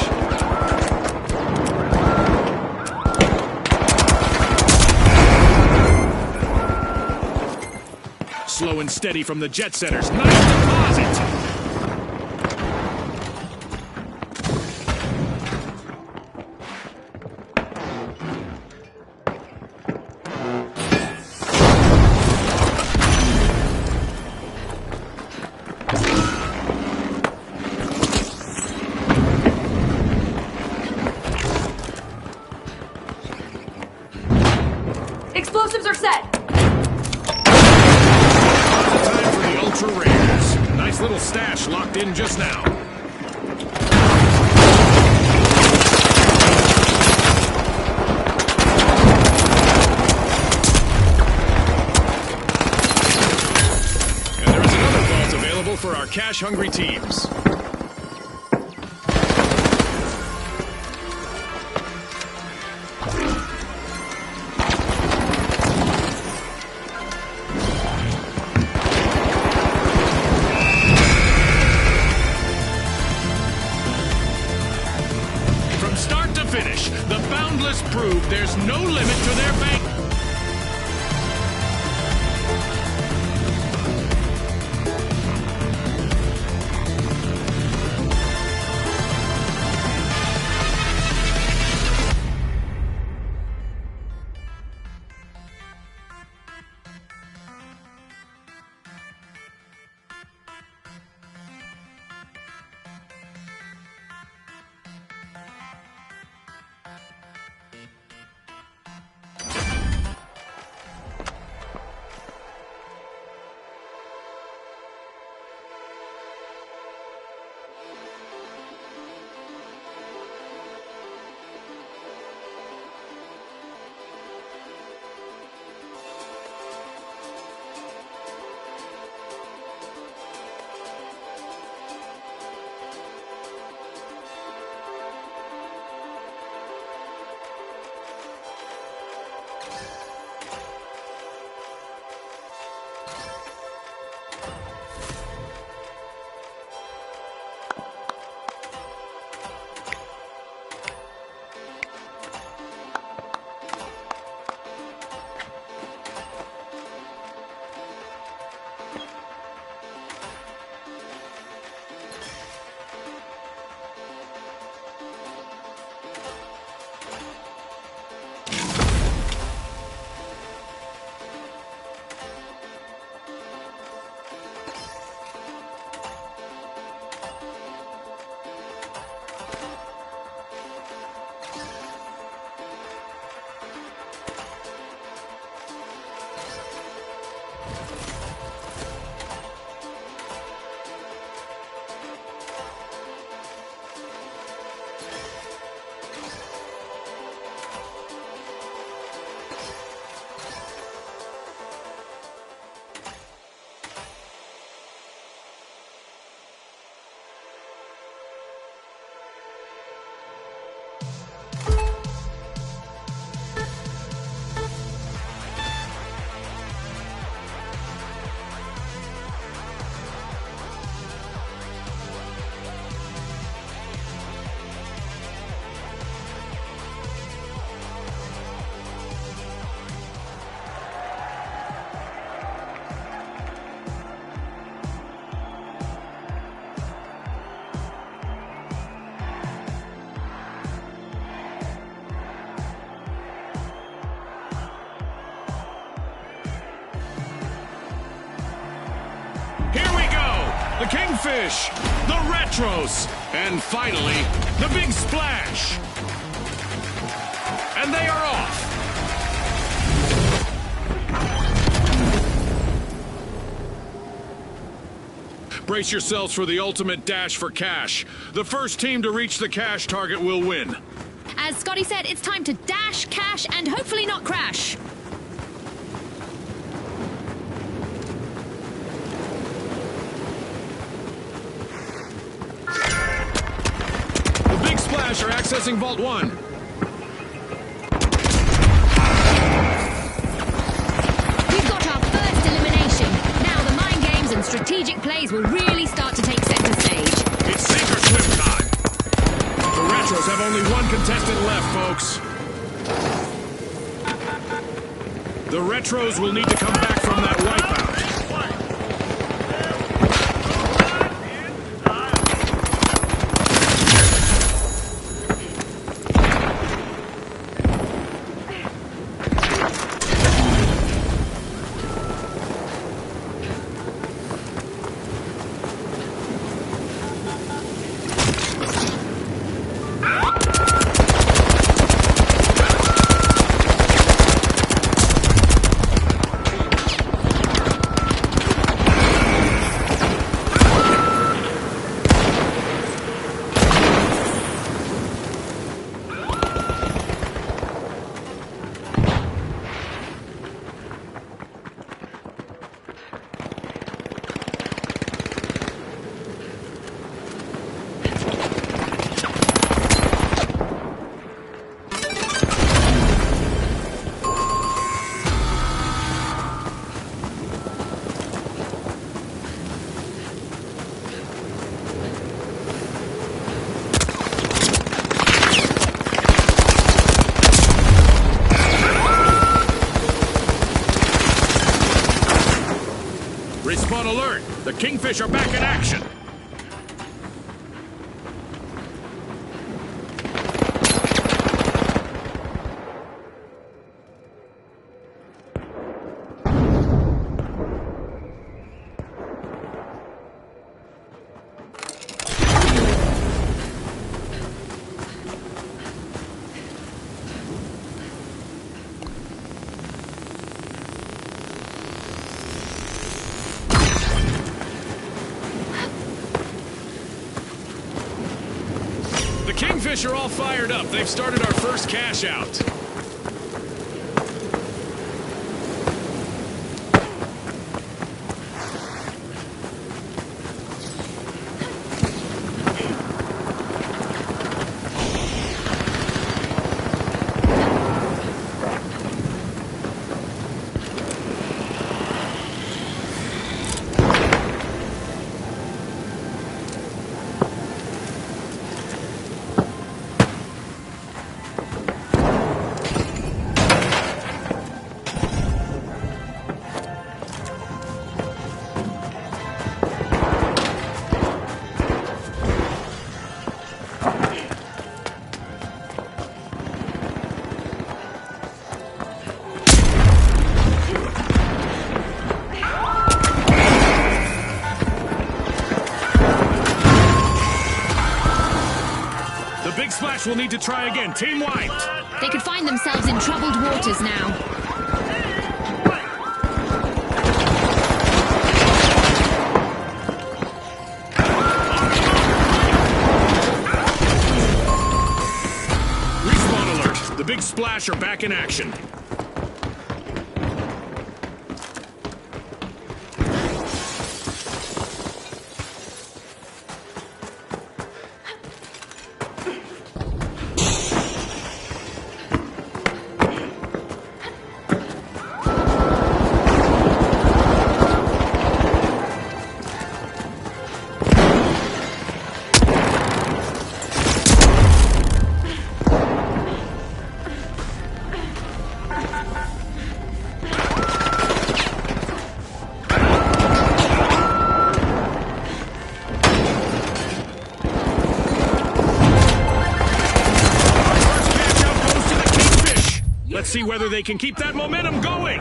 Slow and steady from the Jet Setters. Nice deposit. Explosives are set. Time for the ultra rares. Nice little stash locked in just now. And there is another vault available for our cash-hungry teams. From start to finish, the Boundless prove there's no limit to their bank. the Kingfish, the Retros, and finally, the Big Splash. And they are off. Brace yourselves for the ultimate dash for cash. The first team to reach the cash target will win. As Scotty said, it's time to dash, cash, and hopefully not crash. The Big Splash are accessing Vault 1. We've got our first elimination. Now the mind games and strategic plays will really start to take center stage. It's sink or swim time. The Retros have only one contestant left, folks. The Retros will need to come back from that wipeout. Respawn alert! The Kingfish are back in action! The Kingfish are all fired up. They've started our first cash out. The Big Splash will need to try again. Team wiped. They could find themselves in troubled waters now. Respawn alert. The Big Splash are back in action. Let's see whether they can keep that momentum going.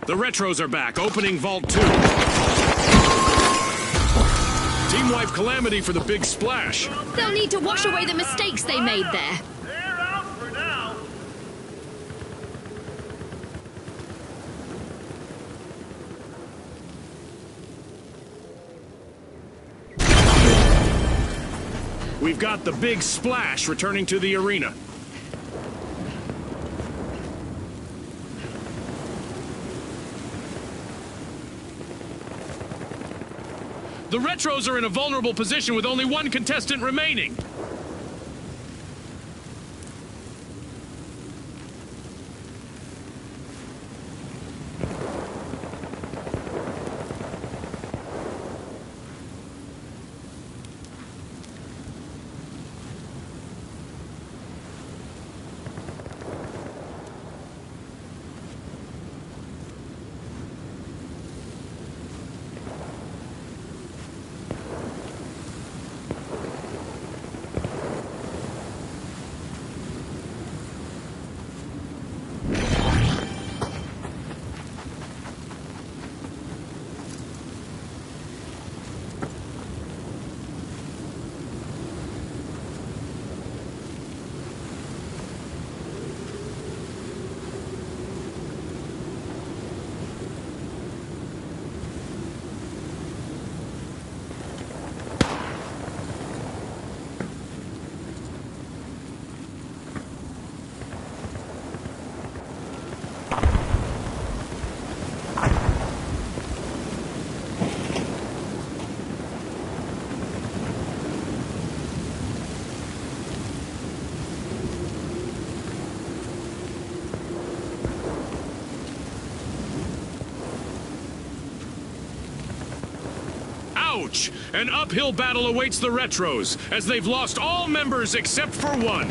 The Retros are back, opening Vault 2. Team wipe Calamity for the big splash. They'll need to wash away the mistakes they made there. They're out for now. We've got the big splash returning to the arena. The Retros are in a vulnerable position with only one contestant remaining. Ouch! An uphill battle awaits the Retros, as they've lost all members except for one.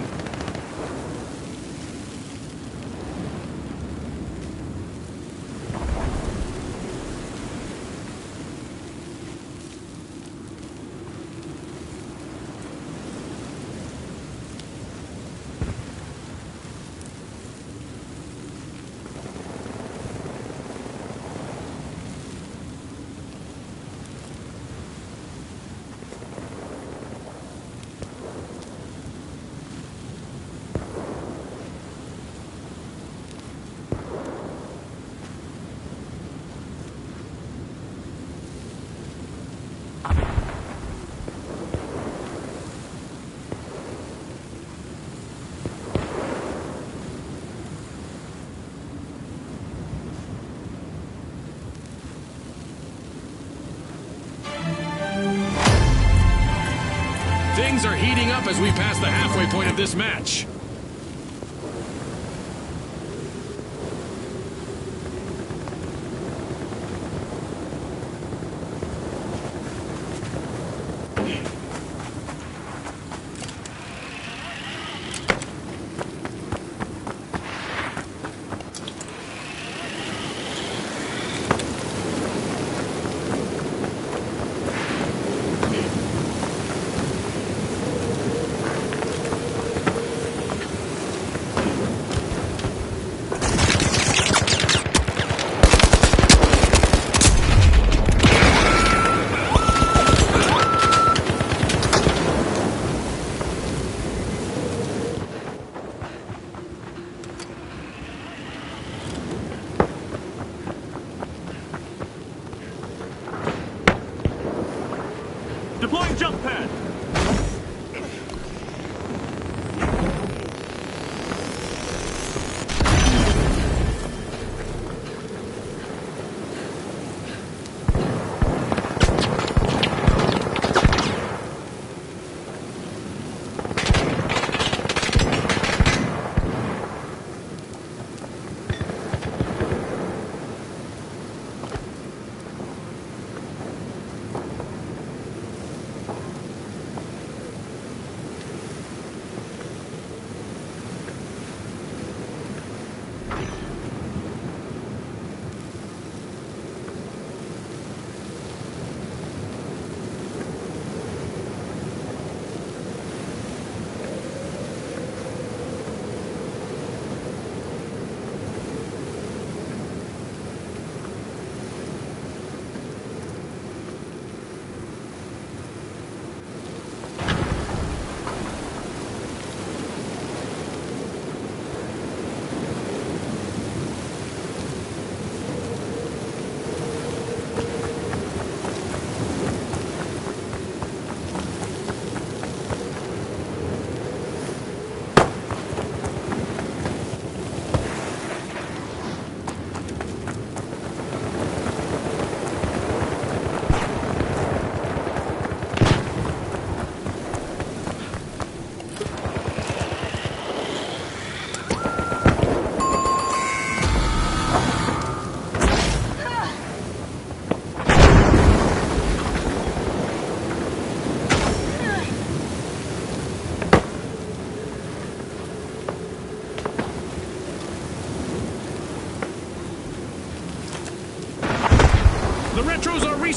Things are heating up as we pass the halfway point of this match. Deploying jump pad.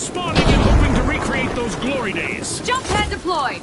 spawning and hoping to recreate those glory days. Jump pad deployed.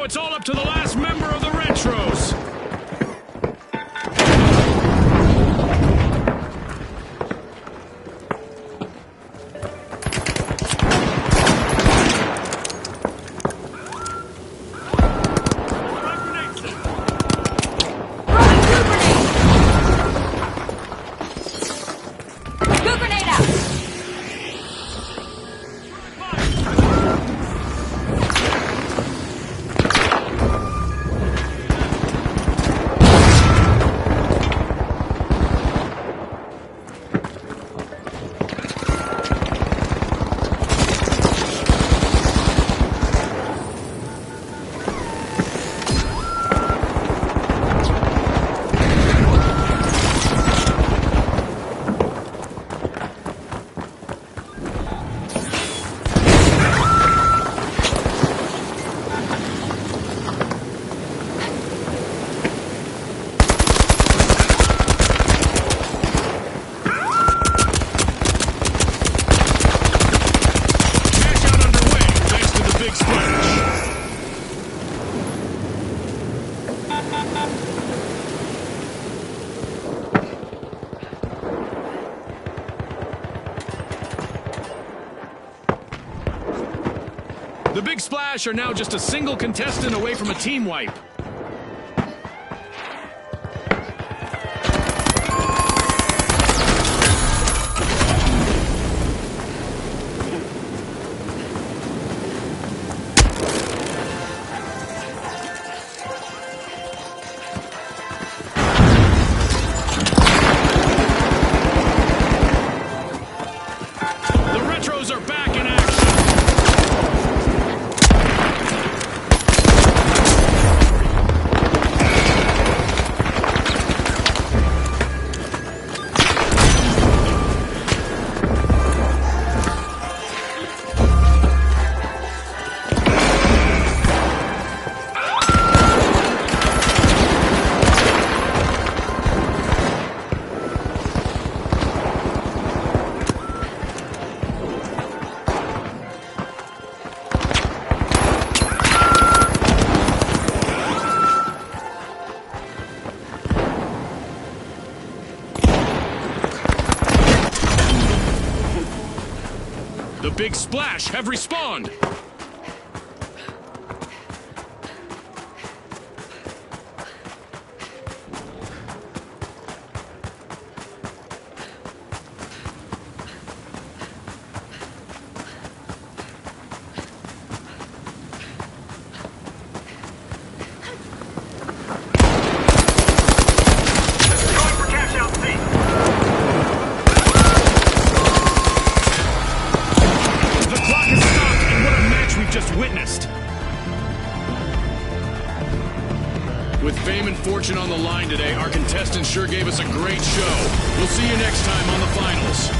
It's all up to the last member of the Retros. Goo grenade out. The Big Splash are now just a single contestant away from a team wipe. The Retros are back in action. The Big Splash have respawned! Going for cash out C. The clock has stopped, and what a match we've just witnessed! With fame and fortune on the line today, our contestants sure gave us a great show. We'll see you next time on the finals.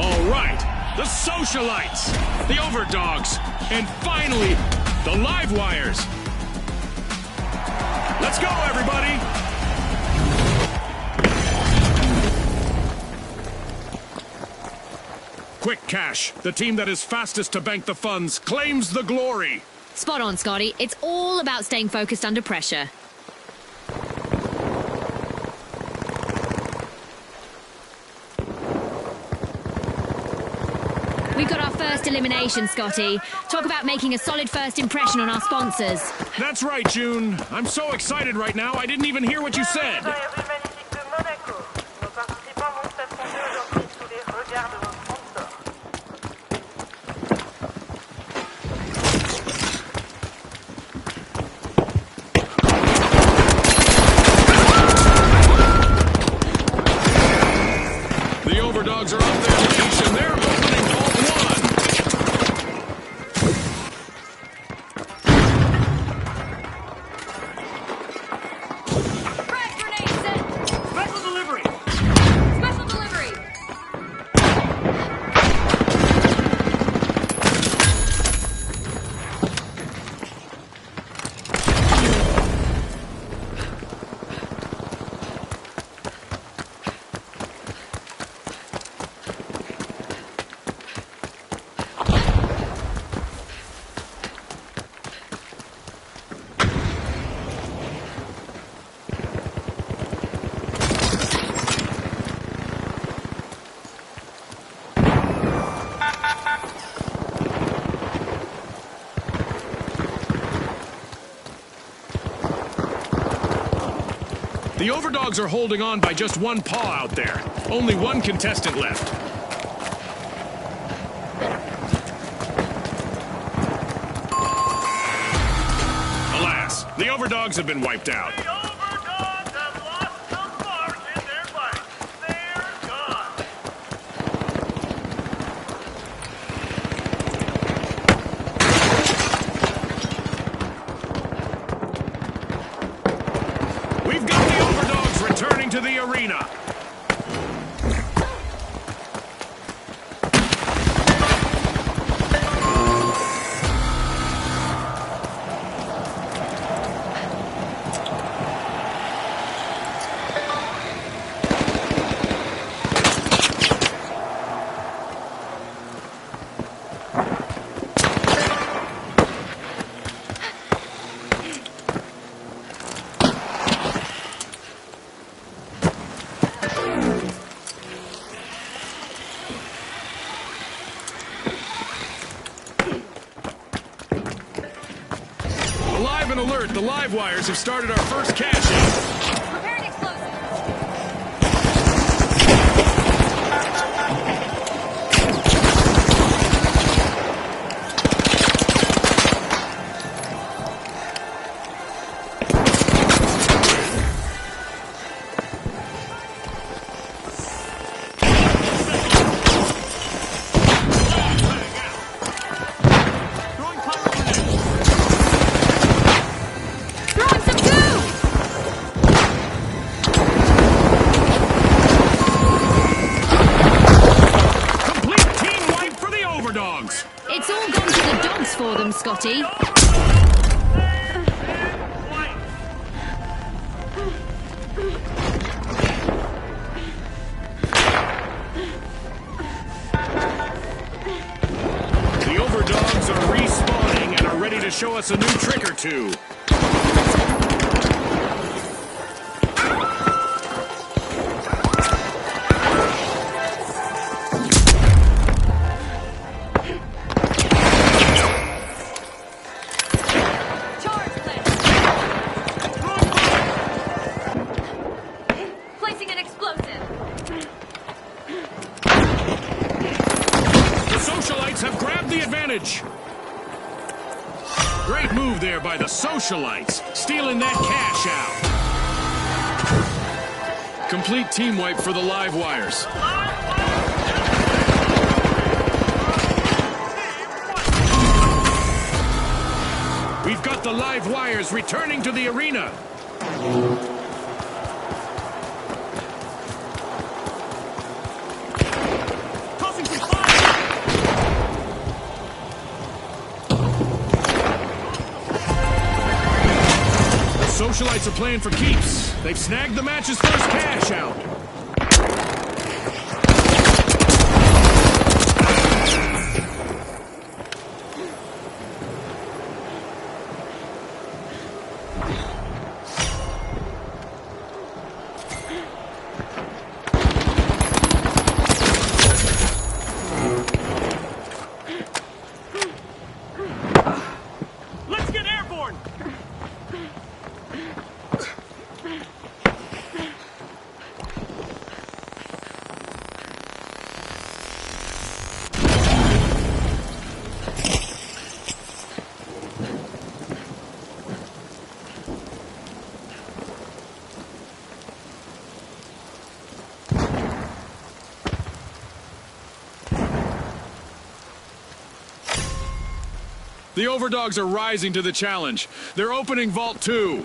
All right, the Socialites, the Overdogs, and finally, the Livewires. Let's go, everybody! Quick Cash, the team that is fastest to bank the funds, claims the glory. Spot on, Scotty. It's all about staying focused under pressure. We've got our first elimination, Scotty. Talk about making a solid first impression on our sponsors. That's right, June. I'm so excited right now, I didn't even hear what you said. Aérie magnifique de Monaco. Nos participants vont s'affronter aujourd'hui sous les regards de nos sponsors. The Overdogs are up their leash, and they're opening vault one. Frag grenade set. Special delivery. Special delivery. The Overdogs are holding on by just one paw out there. Only one contestant left. Alas, the Overdogs have been wiped out. The Overdogs have lost some mark in their fight. They're gone. We've got the Overdogs returning to the arena. Alive and alert, the Livewires have started our first cash-in. Preparing explosives. Throwing some goo! Complete team wipe for the Overdogs. It's all gone to the dogs for them, Scotty. The Overdogs are respawning and are ready to show us a new trick or two. Charge plan. Placing an explosive. The Socialites have grabbed the advantage. Great move there by the Socialites, stealing that cash out. Complete team wipe for the Livewires. We've got the Livewires returning to the arena. Tossing some are playing for keeps. They've snagged the match's first cash out. Let's get airborne! The Overdogs are rising to the challenge. They're opening Vault 2.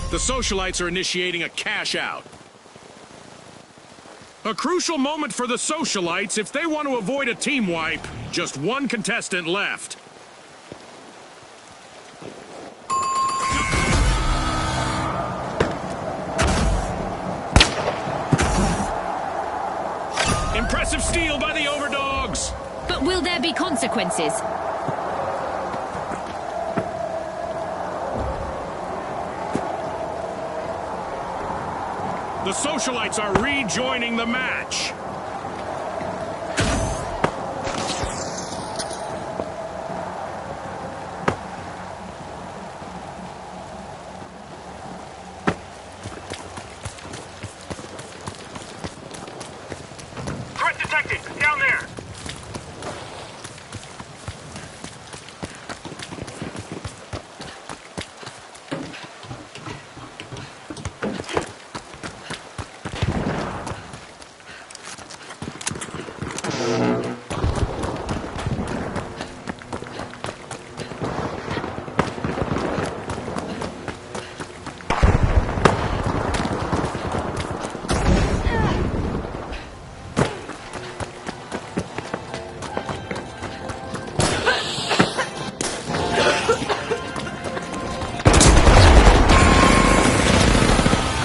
The socialites are initiating a cash out. A crucial moment for the socialites if they want to avoid a team wipe. Just one contestant left. Impressive steal by the Overdogs. But will there be consequences? The socialites are rejoining the match. Threat detected! Down there!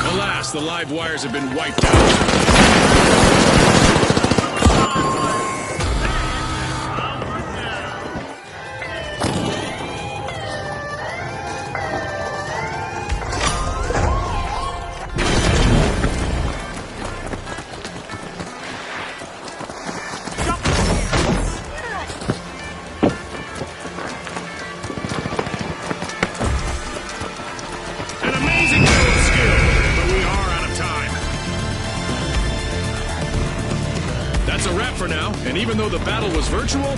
Alas, the live wires have been wiped out. An amazing show of skill, but we are out of time. That's a wrap for now, and even though the battle was virtual,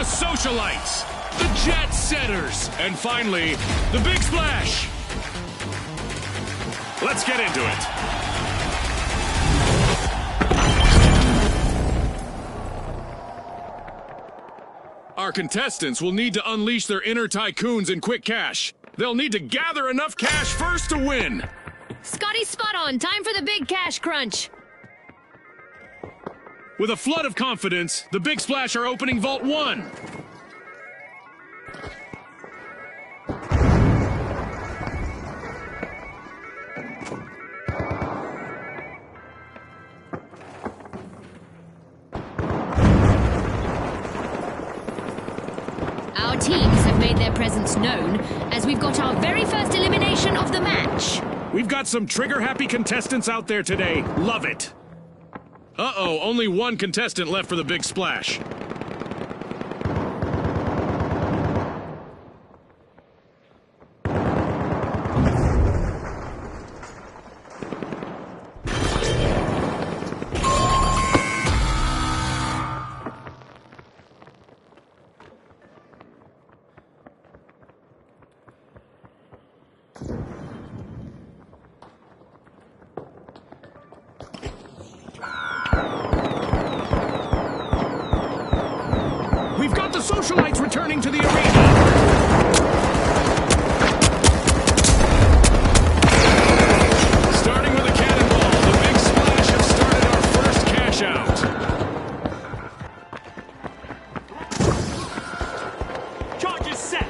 Socialites, the Jet Setters, and finally, the Big Splash. Let's get into it. Our contestants will need to unleash their inner tycoons in quick cash. They'll need to gather enough cash first to win. Scotty's spot on. Time for the big cash crunch. With a flood of confidence, the Big Splash are opening Vault 1. Our teams have made their presence known as we've got our very first elimination of the match. We've got some trigger-happy contestants out there today. Love it. Uh-oh, only one contestant left for the Big Splash. We've got the Socialites returning to the arena. Starting with a cannonball, the Big Splash have started our first cash out. Charges set.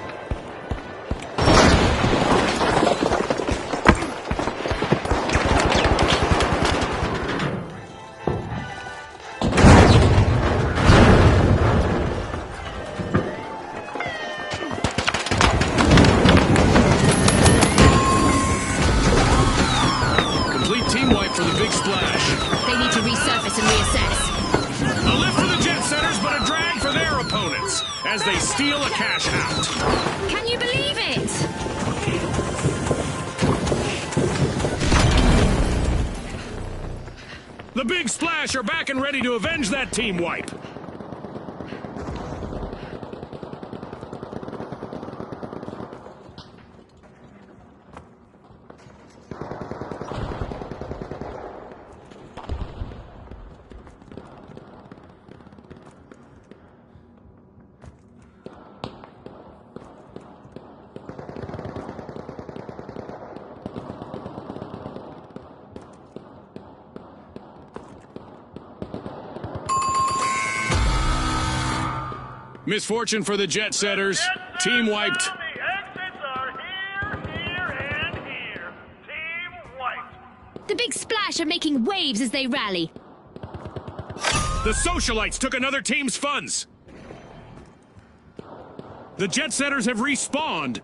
Team wipe for the Big Splash. They need to resurface and reassess. A lift for the Jet Setters, but a drag for their opponents as they steal a cash out. Can you believe it? The Big Splash are back and ready to avenge that team wipe. Misfortune for the Jet Setters. Team wiped. The exits are here, and here. Team wiped. The Big Splash are making waves as they rally. The Socialites took another team's funds. The Jet Setters have respawned.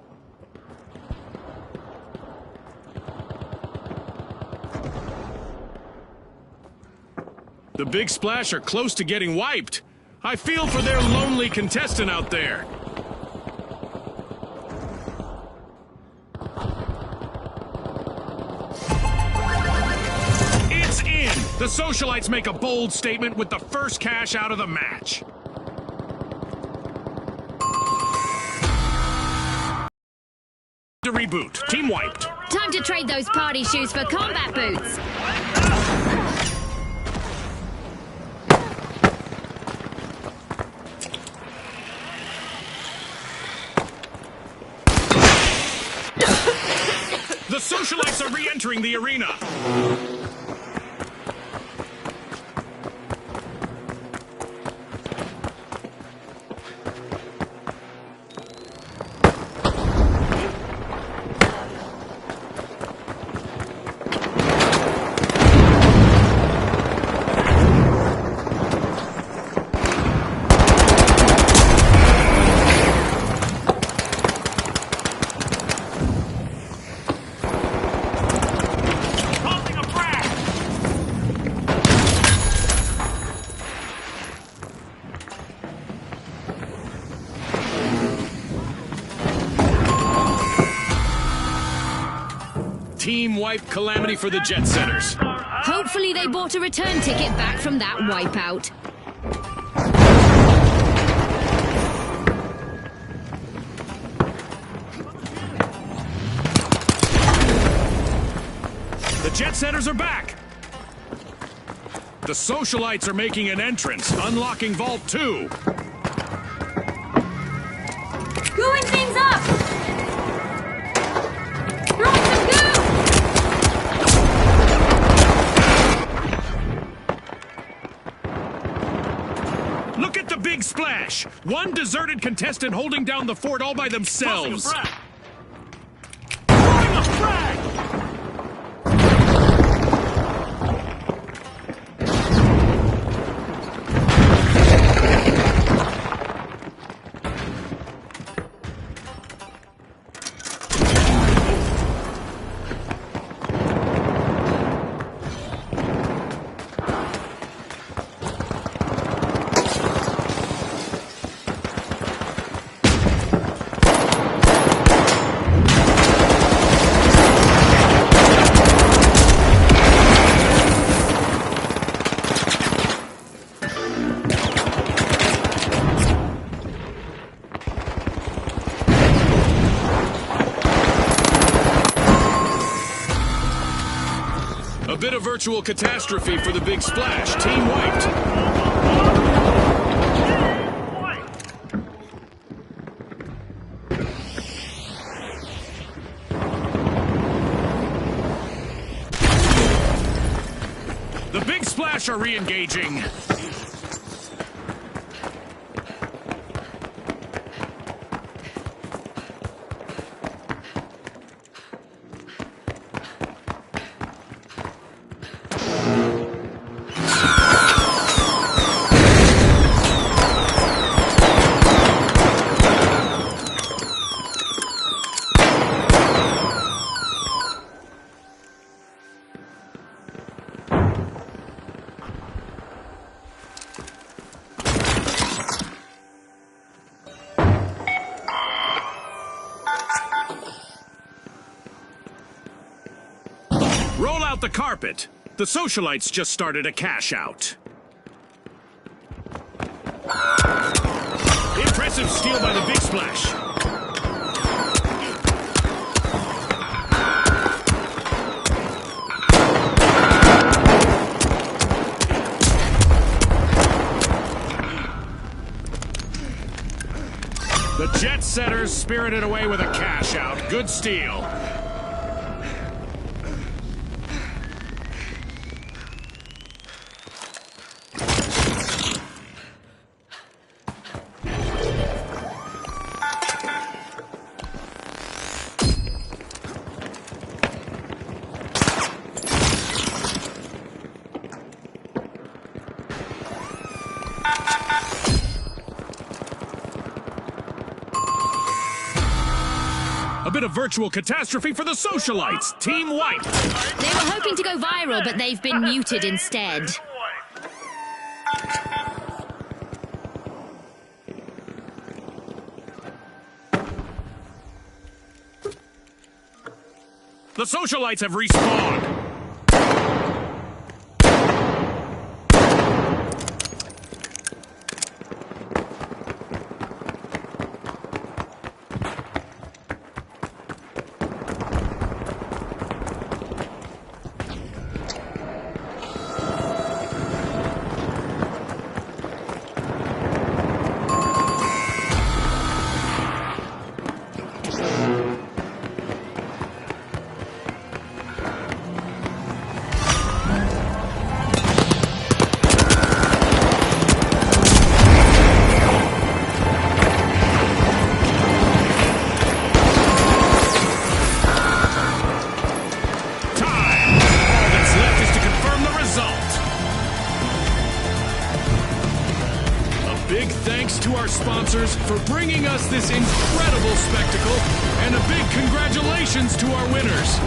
The Big Splash are close to getting wiped. I feel for their lonely contestant out there. It's in! The Socialites make a bold statement with the first cash out of the match. To reboot. Team wiped. Time to trade those party shoes for combat boots. The Socialites are re-entering the arena. Team wipe calamity for the Jet Setters. Hopefully they bought a return ticket back from that wipeout. The jet setters are back. The socialites are making an entrance, unlocking Vault 2. Gooing things up! Throwing some goo! Look at the big splash! One deserted contestant holding down the fort all by themselves. Throwing a frag! A bit of virtual catastrophe for the big splash. Team wiped. The big splash are re-engaging. Roll out the carpet. The socialites just started a cash out. Impressive steal by the big splash. The jet setters spirited away with a cash out. Good steal. A bit of virtual catastrophe for the socialites. Team wiped. They were hoping to go viral, but they've been muted instead. The socialites have respawned. Big thanks to our sponsors for bringing us this incredible spectacle, and a big congratulations to our winners.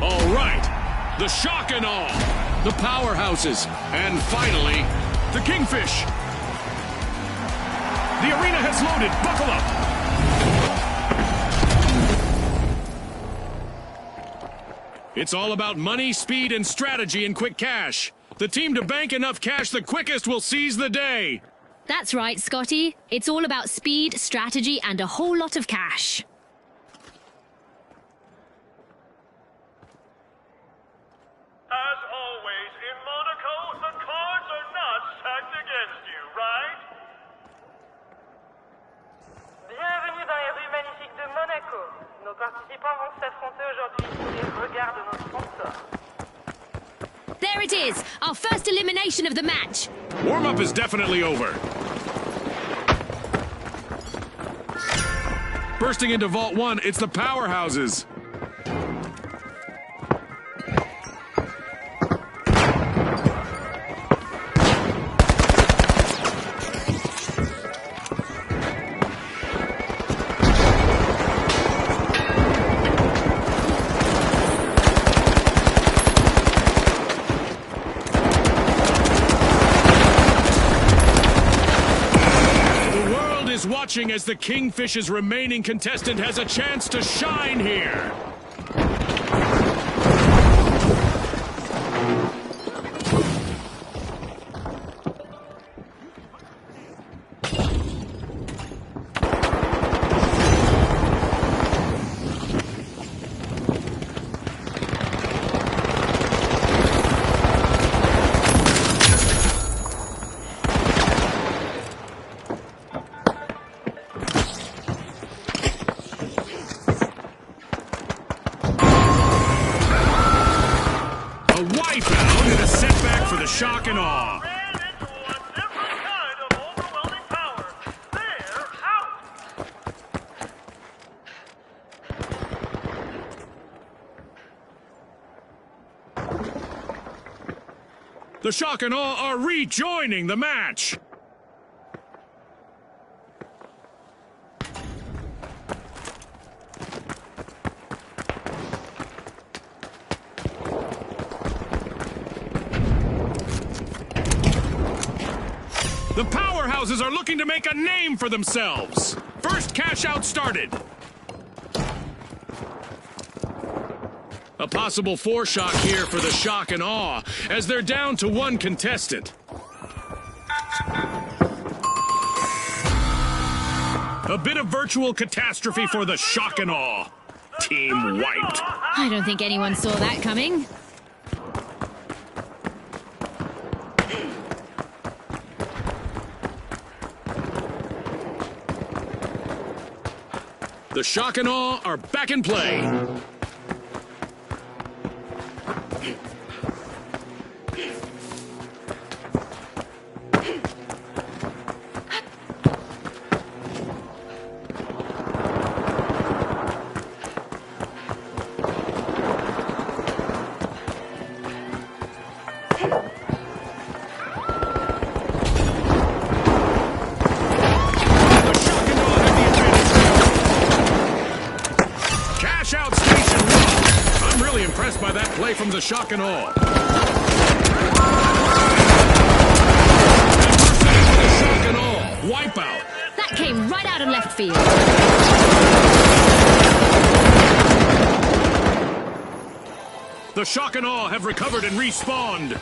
All right, the shock and awe, the powerhouses, and finally, the Kingfish. The arena has loaded. Buckle up. It's all about money, speed, and strategy in quick cash. The team to bank enough cash the quickest will seize the day. That's right, Scotty. It's all about speed, strategy, and a whole lot of cash. As always, in Monaco, the cards are not stacked against you, right? Bienvenue dans les rues magnifiques de Monaco. Nos participants vont s'affronter aujourd'hui sous les regards de nos sponsors. There it is, our first elimination of the match. Warm-up is definitely over. Bursting into Vault 1, it's the powerhouses. Watching as the Kingfish's remaining contestant has a chance to shine here. Shock and awe. Ran into a different kind of overwhelming power. They're out. The shock and awe are rejoining the match. The powerhouses are looking to make a name for themselves. First cash out started. A possible foreshock here for the shock and awe, as they're down to one contestant. A bit of virtual catastrophe for the shock and awe. Team wiped. I don't think anyone saw that coming. The shock and awe are back in play. By that play from the shock and awe. And the shock and awe. Wipeout. That came right out of left field. The shock and awe have recovered and respawned.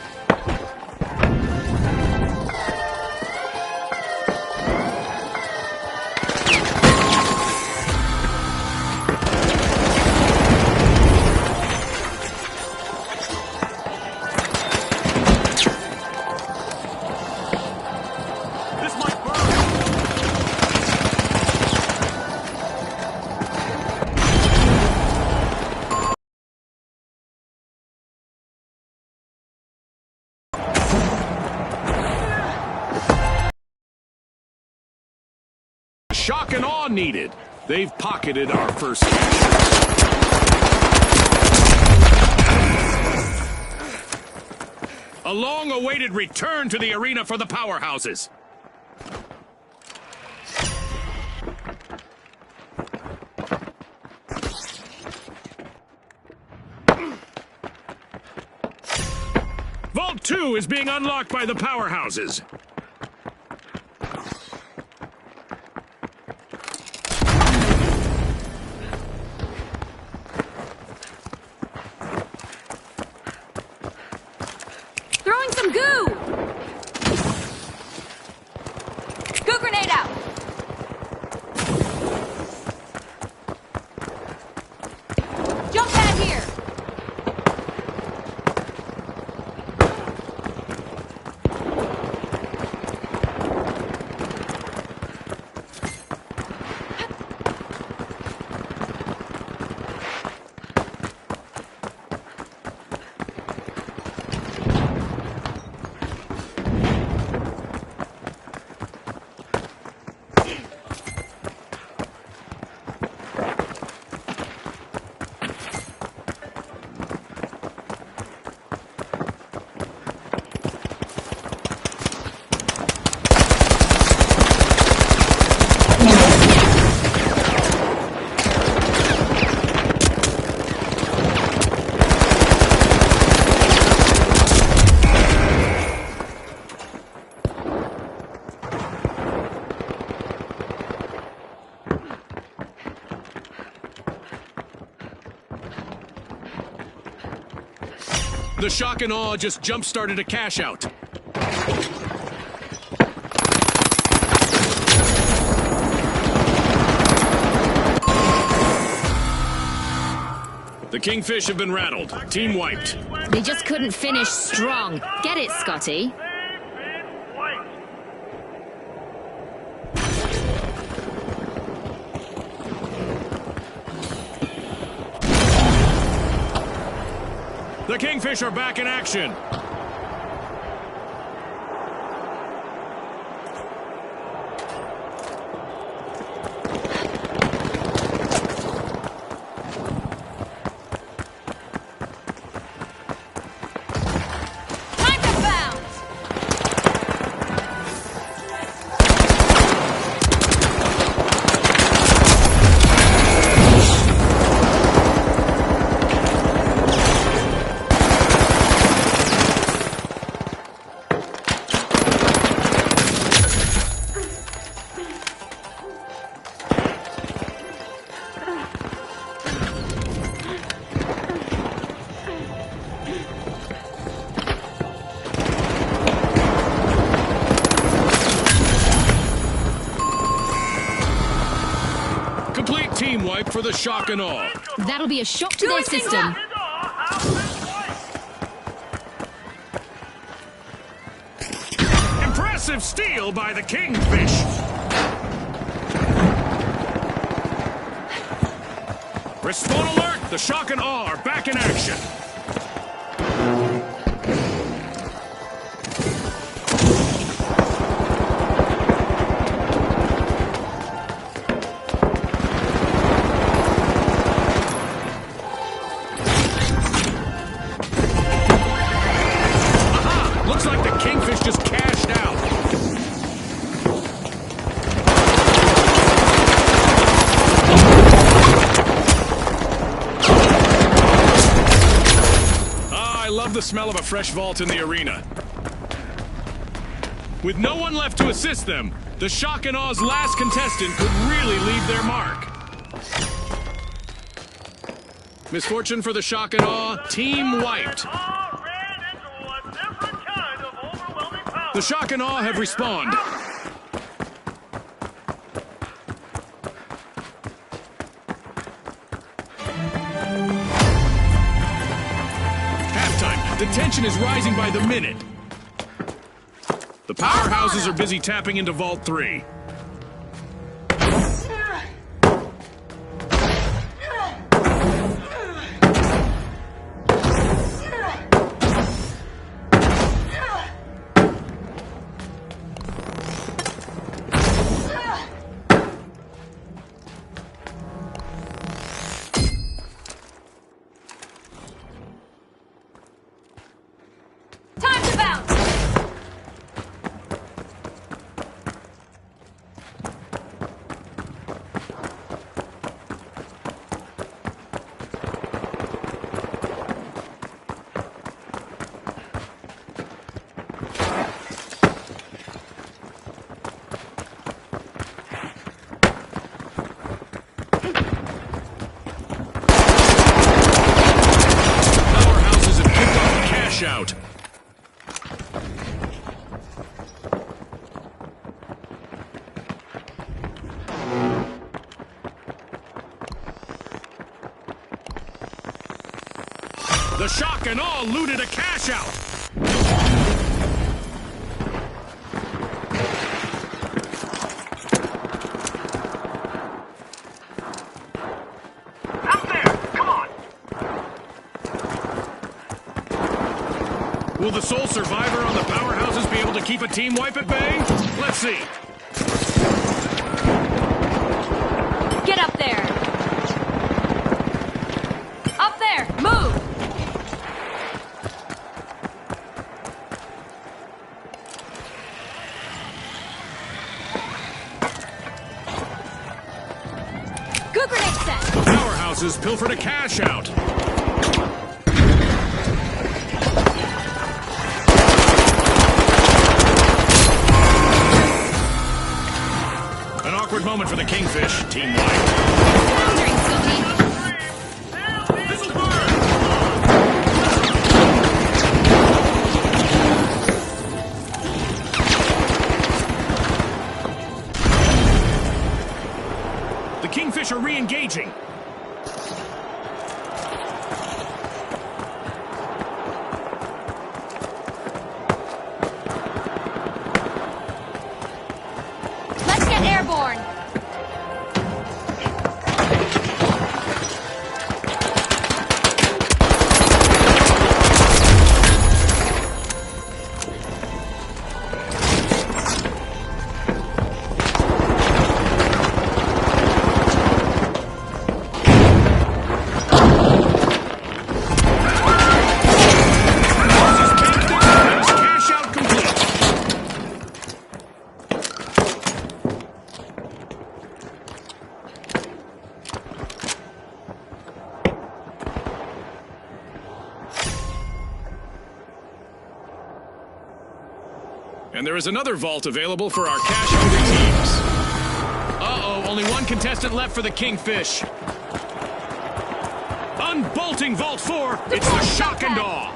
Shock and awe needed. They've pocketed our first cash. A long-awaited return to the arena for the powerhouses. 2 is being unlocked by the powerhouses. Throwing some goo! Goo grenade out! Jump pad here! The shock and awe just jump-started a cash out. The Kingfish have been rattled. Team wiped. They just couldn't finish strong. Get it, Scotty? They've been wiped. The Kingfish are back in action. Time to bounce! Complete team wipe for the shock and awe. That'll be a shock to their things system. up. His awe has been wiped. Impressive steal by the Kingfish. Respawn alert! The shock and awe are back in action. Aha! Looks like the Kingfish just cashed out. I love the smell of a fresh vault in the arena. With no one left to assist them, the shock and aw's last contestant could really leave their mark. Misfortune for the shock and awe, team wiped. Awe ran into a different kind of overwhelming power. The shock and awe have respawned. Halftime. The tension is rising by the minute. The powerhouses are busy tapping into Vault 3. Time to bounce! The shock and awe looted a cash out. Out there! Come on! Will the sole survivor on the powerhouses be able to keep a team wipe at bay? Let's see. Get up there! Up there! Move! Good grenade set! The powerhouses pilfered a cash out. An awkward moment for the Kingfish. Team wide. Foundering, Scotty! This'll burn! The Kingfish are re-engaging. Let's get airborne! Cash out complete. And there is another vault available for our cash-hungry teams. Uh-oh, only one contestant left for the Kingfish. Unbolting Vault 4, it's the shock and awe.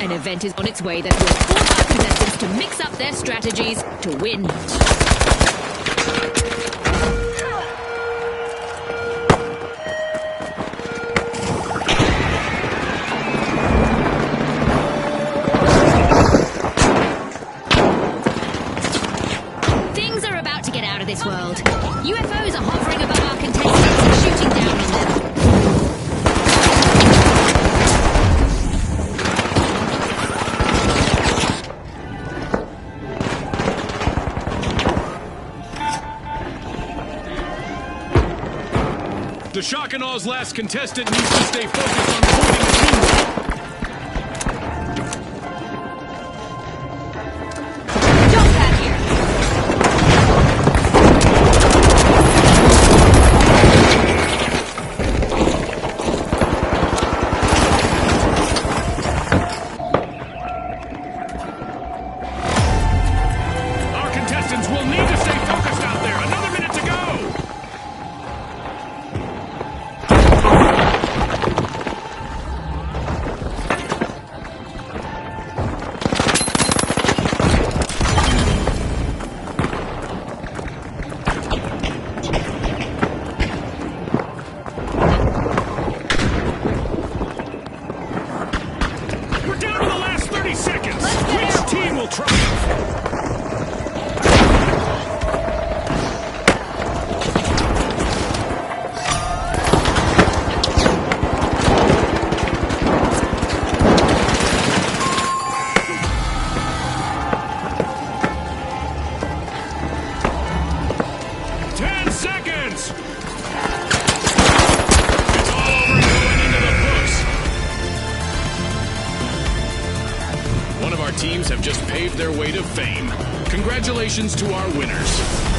An event is on its way that will force our contestants to mix up their strategies to win. Things are about to get out of this world. UFOs are hovering above our contestants and shooting down on them. The Shock and Aw's last contestant needs to stay focused on avoiding the team. Jump pad here! Our contestants will need to stay focused out there. Another minute to go. triumph. Teams have just paved their way to fame. Congratulations to our winners.